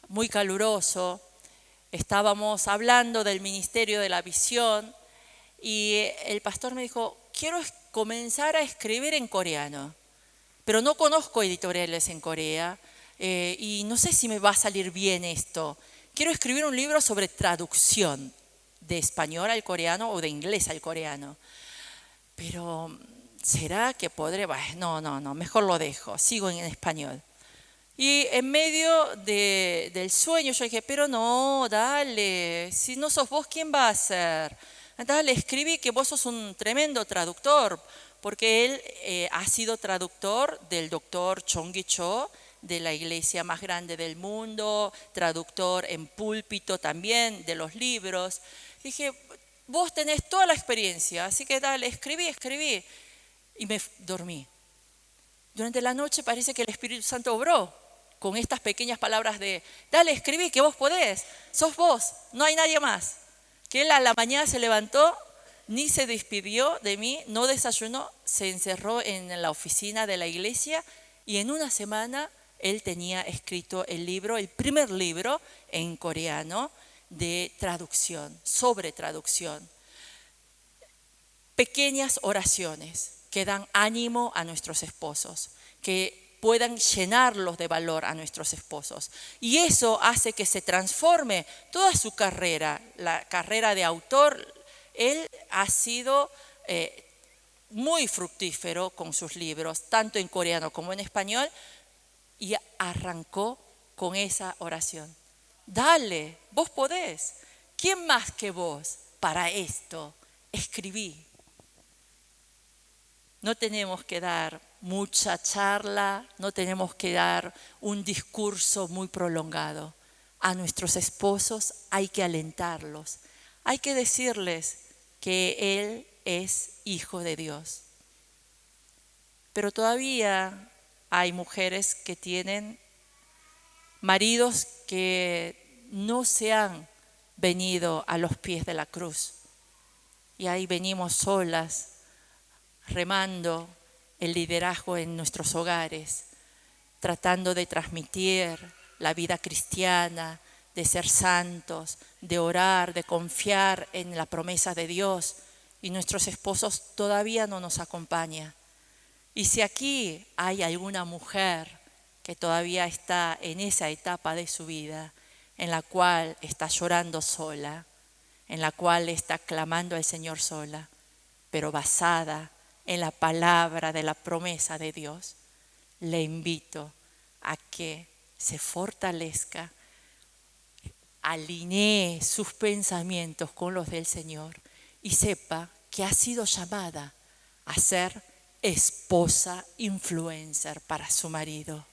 muy caluroso, estábamos hablando del ministerio de la visión y el pastor me dijo, quiero comenzar a escribir en coreano, pero no conozco editoriales en Corea y no sé si me va a salir bien esto. Quiero escribir un libro sobre traducción de español al coreano o de inglés al coreano. Pero, ¿será que podré? No, mejor lo dejo, sigo en español. Y en medio del sueño yo dije, pero no, dale, si no sos vos, ¿quién va a ser? Dale, escribí que vos sos un tremendo traductor, porque él ha sido traductor del doctor Chong Gi-cho, de la iglesia más grande del mundo, traductor en púlpito también de los libros. Dije, vos tenés toda la experiencia, así que dale, escribí. Y me dormí. Durante la noche parece que el Espíritu Santo obró con estas pequeñas palabras de, dale, escribí, que vos podés, sos vos, no hay nadie más. Que él a la mañana se levantó, ni se despidió de mí, no desayunó, se encerró en la oficina de la iglesia y en una semana él tenía escrito el libro, el primer libro en coreano de traducción, sobre traducción. Pequeñas oraciones que dan ánimo a nuestros esposos, que puedan llenarlos de valor a nuestros esposos. Y eso hace que se transforme toda su carrera, la carrera de autor. Él ha sido muy fructífero con sus libros, tanto en coreano como en español, y arrancó con esa oración. Dale, vos podés. ¿Quién más que vos para esto? Escribí. No tenemos que dar mucha charla, no tenemos que dar un discurso muy prolongado. A nuestros esposos hay que alentarlos, hay que decirles que Él es hijo de Dios. Pero todavía hay mujeres que tienen maridos que no se han venido a los pies de la cruz. Y ahí venimos solas, remando el liderazgo en nuestros hogares, tratando de transmitir la vida cristiana, de ser santos, de orar, de confiar en la promesa de Dios, y nuestros esposos todavía no nos acompañan. Y si aquí hay alguna mujer que todavía está en esa etapa de su vida, en la cual está llorando sola, en la cual está clamando al Señor sola, pero basada en la palabra de la promesa de Dios, le invito a que se fortalezca, alinee sus pensamientos con los del Señor y sepa que ha sido llamada a ser esposa influencer para su marido.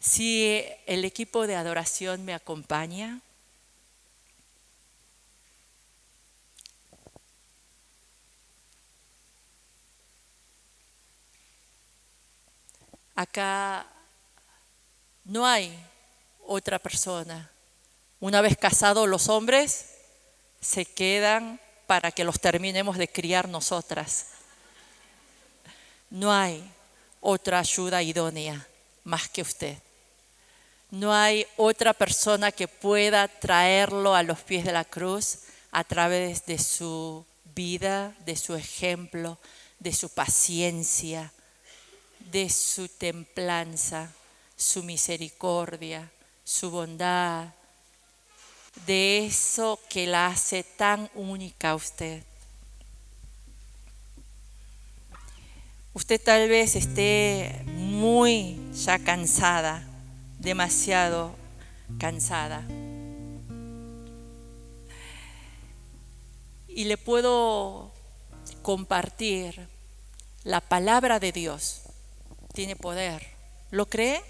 Si el equipo de adoración me acompaña. Acá no hay otra persona. Una vez casados los hombres se quedan para que los terminemos de criar nosotras. No hay otra ayuda idónea más que usted. No hay otra persona que pueda traerlo a los pies de la cruz a través de su vida, de su ejemplo, de su paciencia, de su templanza, su misericordia, su bondad, de eso que la hace tan única a usted. Usted tal vez esté muy ya cansada, demasiado cansada. Y le puedo compartir la palabra de Dios. Tiene poder. ¿Lo cree?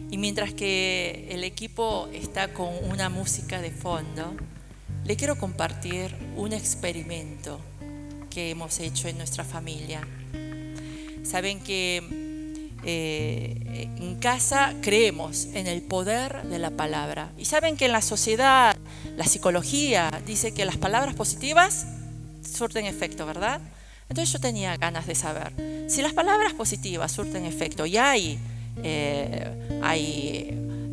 Y mientras que el equipo está con una música de fondo, le quiero compartir un experimento que hemos hecho en nuestra familia. Saben que en casa creemos en el poder de la palabra. Y saben que en la sociedad, la psicología dice que las palabras positivas surten efecto, ¿verdad? Entonces yo tenía ganas de saber si las palabras positivas surten efecto. Y hay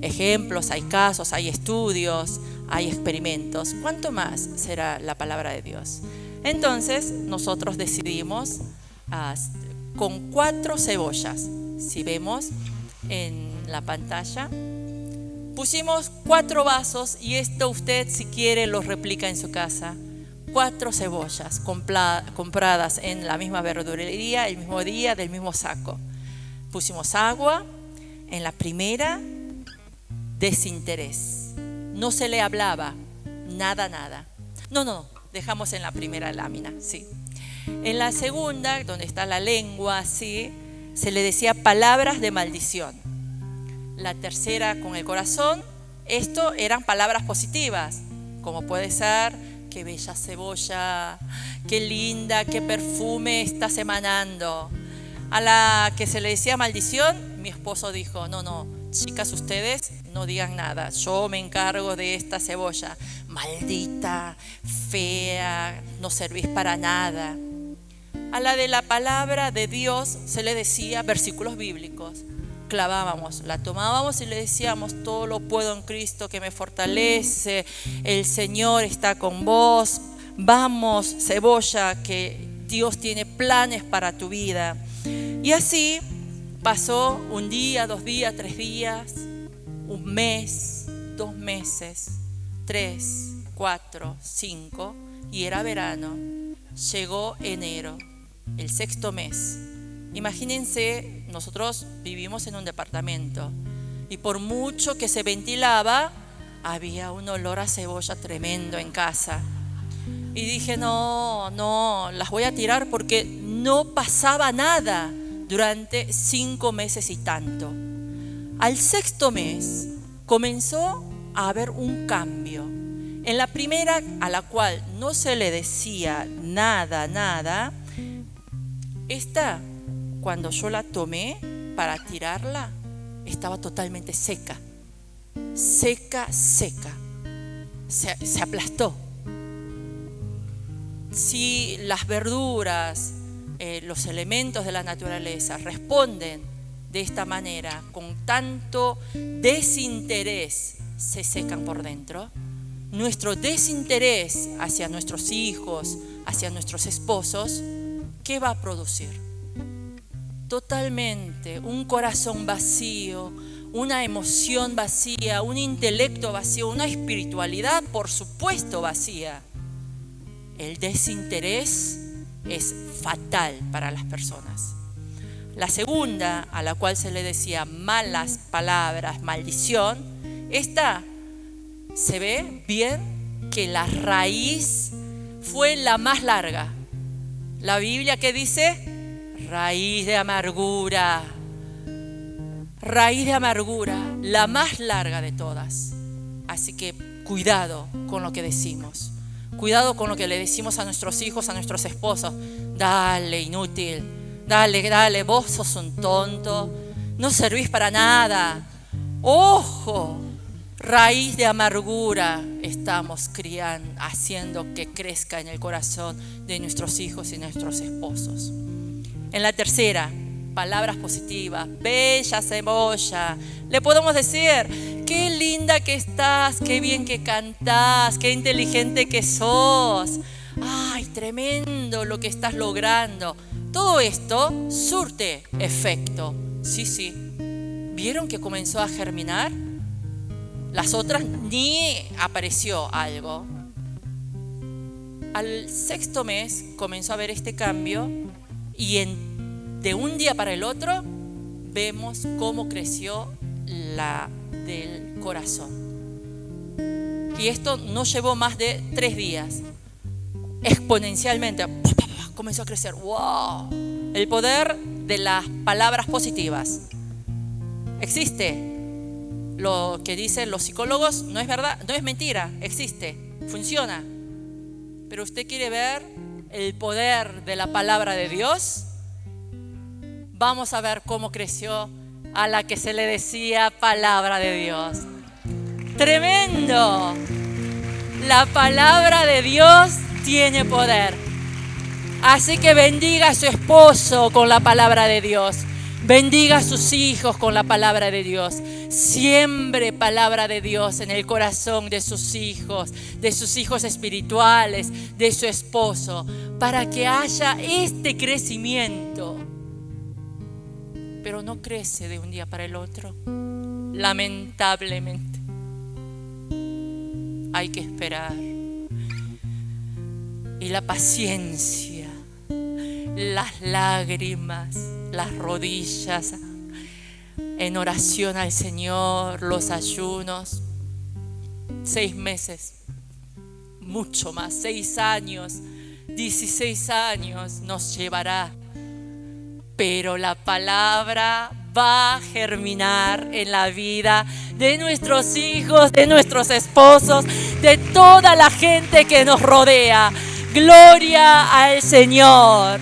ejemplos, hay casos, hay estudios, hay experimentos. ¿Cuánto más será la palabra de Dios? Entonces nosotros decidimos con 4 cebollas. Si vemos en la pantalla, pusimos 4 vasos, y esto usted si quiere lo replica en su casa. 4 cebollas compradas en la misma verdulería el mismo día, del mismo saco. Pusimos agua. En la primera, desinterés. No se le hablaba, nada. No, dejamos en la primera lámina, sí. En la segunda, donde está la lengua, sí, se le decía palabras de maldición. La tercera, con el corazón, esto eran palabras positivas, como puede ser: qué bella cebolla, qué linda, qué perfume estás emanando. A la que se le decía maldición, mi esposo dijo: no, chicas, ustedes no digan nada, yo me encargo de esta cebolla. Maldita, fea, no servís para nada. A la de la palabra de Dios se le decía versículos bíblicos. Clavábamos, la tomábamos y le decíamos: todo lo puedo en Cristo que me fortalece, el Señor está con vos, vamos cebolla, que Dios tiene planes para tu vida. Y así pasó un día, 2 días, 3 días, un mes, 2 meses, 3, 4, 5, y era verano. Llegó enero, el 6º mes. Imagínense, nosotros vivimos en un departamento y por mucho que se ventilaba, había un olor a cebolla tremendo en casa. Y dije, no, las voy a tirar porque no pasaba nada durante 5 meses y tanto. Al 6.º mes comenzó a haber un cambio. En la primera, a la cual no se le decía nada, esta, cuando yo la tomé para tirarla, estaba totalmente seca. Se aplastó. Si las verduras, los elementos de la naturaleza responden de esta manera, con tanto desinterés, se secan por dentro. Nuestro desinterés hacia nuestros hijos, hacia nuestros esposos, ¿qué va a producir? Totalmente un corazón vacío, una emoción vacía, un intelecto vacío, una espiritualidad, por supuesto, vacía. El desinterés es fatal para las personas. La segunda, a la cual se le decía malas palabras, maldición, esta se ve bien que la raíz fue la más larga. La Biblia, ¿qué dice? Raíz de amargura. Raíz de amargura, la más larga de todas. Así que cuidado con lo que decimos. Cuidado con lo que le decimos a nuestros hijos, a nuestros esposos. Dale, inútil. Dale, vos sos un tonto. No servís para nada. ¡Ojo! Raíz de amargura estamos haciendo que crezca en el corazón de nuestros hijos y nuestros esposos. En la tercera, palabras positivas. Bella cebolla. Le podemos decir, qué linda que estás, qué bien que cantás, qué inteligente que sos. Ay, tremendo lo que estás logrando. Todo esto surte efecto. Sí. ¿Vieron que comenzó a germinar? Las otras ni apareció algo. Al 6.º mes comenzó a haber este cambio y de un día para el otro vemos cómo creció la del corazón. Y esto no llevó más de 3 días. Exponencialmente comenzó a crecer. ¡Wow! El poder de las palabras positivas. Existe. Lo que dicen los psicólogos no es verdad, no es mentira, existe, funciona. Pero usted quiere ver el poder de la palabra de Dios. Vamos a ver cómo creció a la que se le decía palabra de Dios. ¡Tremendo! La palabra de Dios tiene poder. Así que bendiga a su esposo con la palabra de Dios. Bendiga a sus hijos con la palabra de Dios. Siembre palabra de Dios en el corazón de sus hijos espirituales, de su esposo, para que haya este crecimiento. Pero no crece de un día para el otro, lamentablemente. Hay que esperar. Y la paciencia, las lágrimas, las rodillas en oración al Señor, los ayunos. 6 meses, mucho más, 6 años, 16 años nos llevará. Pero la palabra va a germinar en la vida de nuestros hijos, de nuestros esposos, de toda la gente que nos rodea. Gloria al Señor.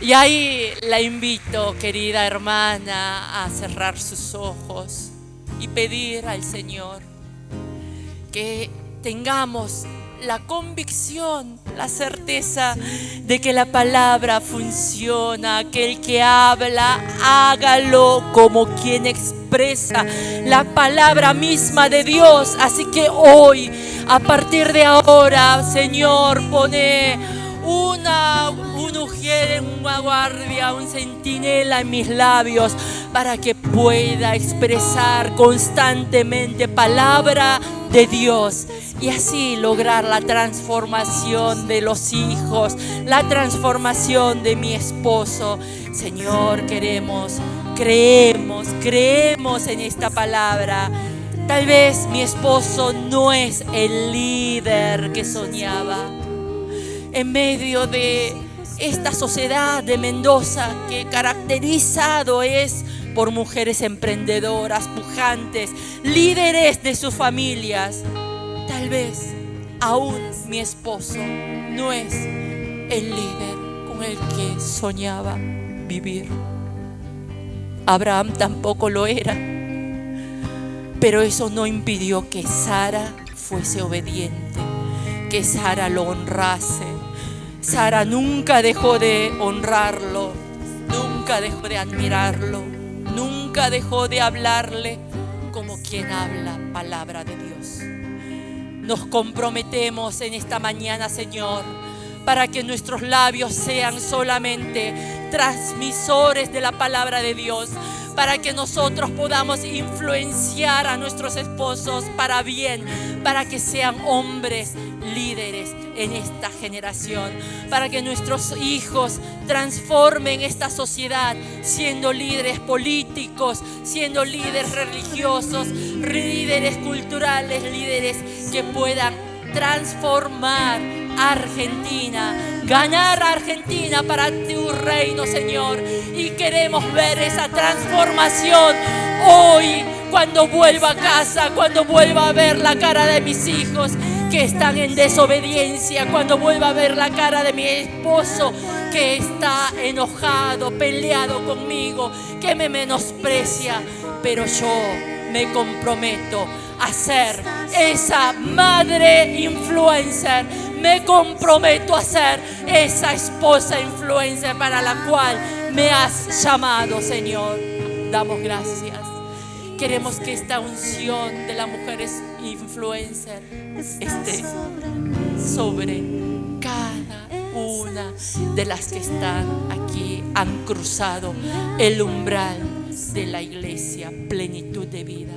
Y ahí la invito, querida hermana, a cerrar sus ojos y pedir al Señor que tengamos la convicción, la certeza de que la palabra funciona, que el que habla, hágalo como quien expresa la palabra misma de Dios. Así que hoy, a partir de ahora, Señor, pone un ujier, una guardia, un centinela en mis labios para que pueda expresar constantemente palabra de Dios y así lograr la transformación de los hijos, la transformación de mi esposo. Señor, creemos en esta palabra. Tal vez mi esposo no es el líder que soñaba. En medio de esta sociedad de Mendoza que caracterizado es por mujeres emprendedoras, pujantes, líderes de sus familias, tal vez aún mi esposo no es el líder con el que soñaba vivir. Abraham tampoco lo era, pero eso no impidió que Sara fuese obediente, que Sara lo honrase. Sara nunca dejó de honrarlo, nunca dejó de admirarlo, nunca dejó de hablarle como quien habla palabra de Dios. Nos comprometemos en esta mañana, Señor, para que nuestros labios sean solamente transmisores de la palabra de Dios, para que nosotros podamos influenciar a nuestros esposos para bien, para que sean hombres líderes en esta generación, para que nuestros hijos transformen esta sociedad siendo líderes políticos, siendo líderes religiosos, líderes culturales, líderes que puedan transformar Argentina, ganar a Argentina para tu reino, Señor. Y queremos ver esa transformación hoy, cuando vuelva a casa, cuando vuelva a ver la cara de mis hijos que están en desobediencia, cuando vuelva a ver la cara de mi esposo que está enojado, peleado conmigo, que me menosprecia. Pero yo me comprometo a ser esa madre influencer, me comprometo a ser esa esposa influencer para la cual me has llamado, Señor. Damos gracias. Queremos que esta unción de la mujer influencer esté sobre cada una de las que están aquí, han cruzado el umbral de la iglesia. Plenitud de vida,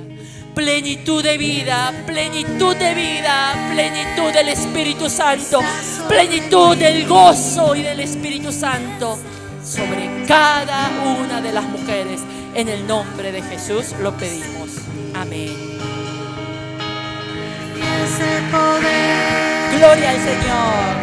plenitud de vida, plenitud de vida, plenitud del Espíritu Santo, plenitud del gozo y del Espíritu Santo sobre cada una de las mujeres. En el nombre de Jesús lo pedimos. Amén. Gloria al Señor.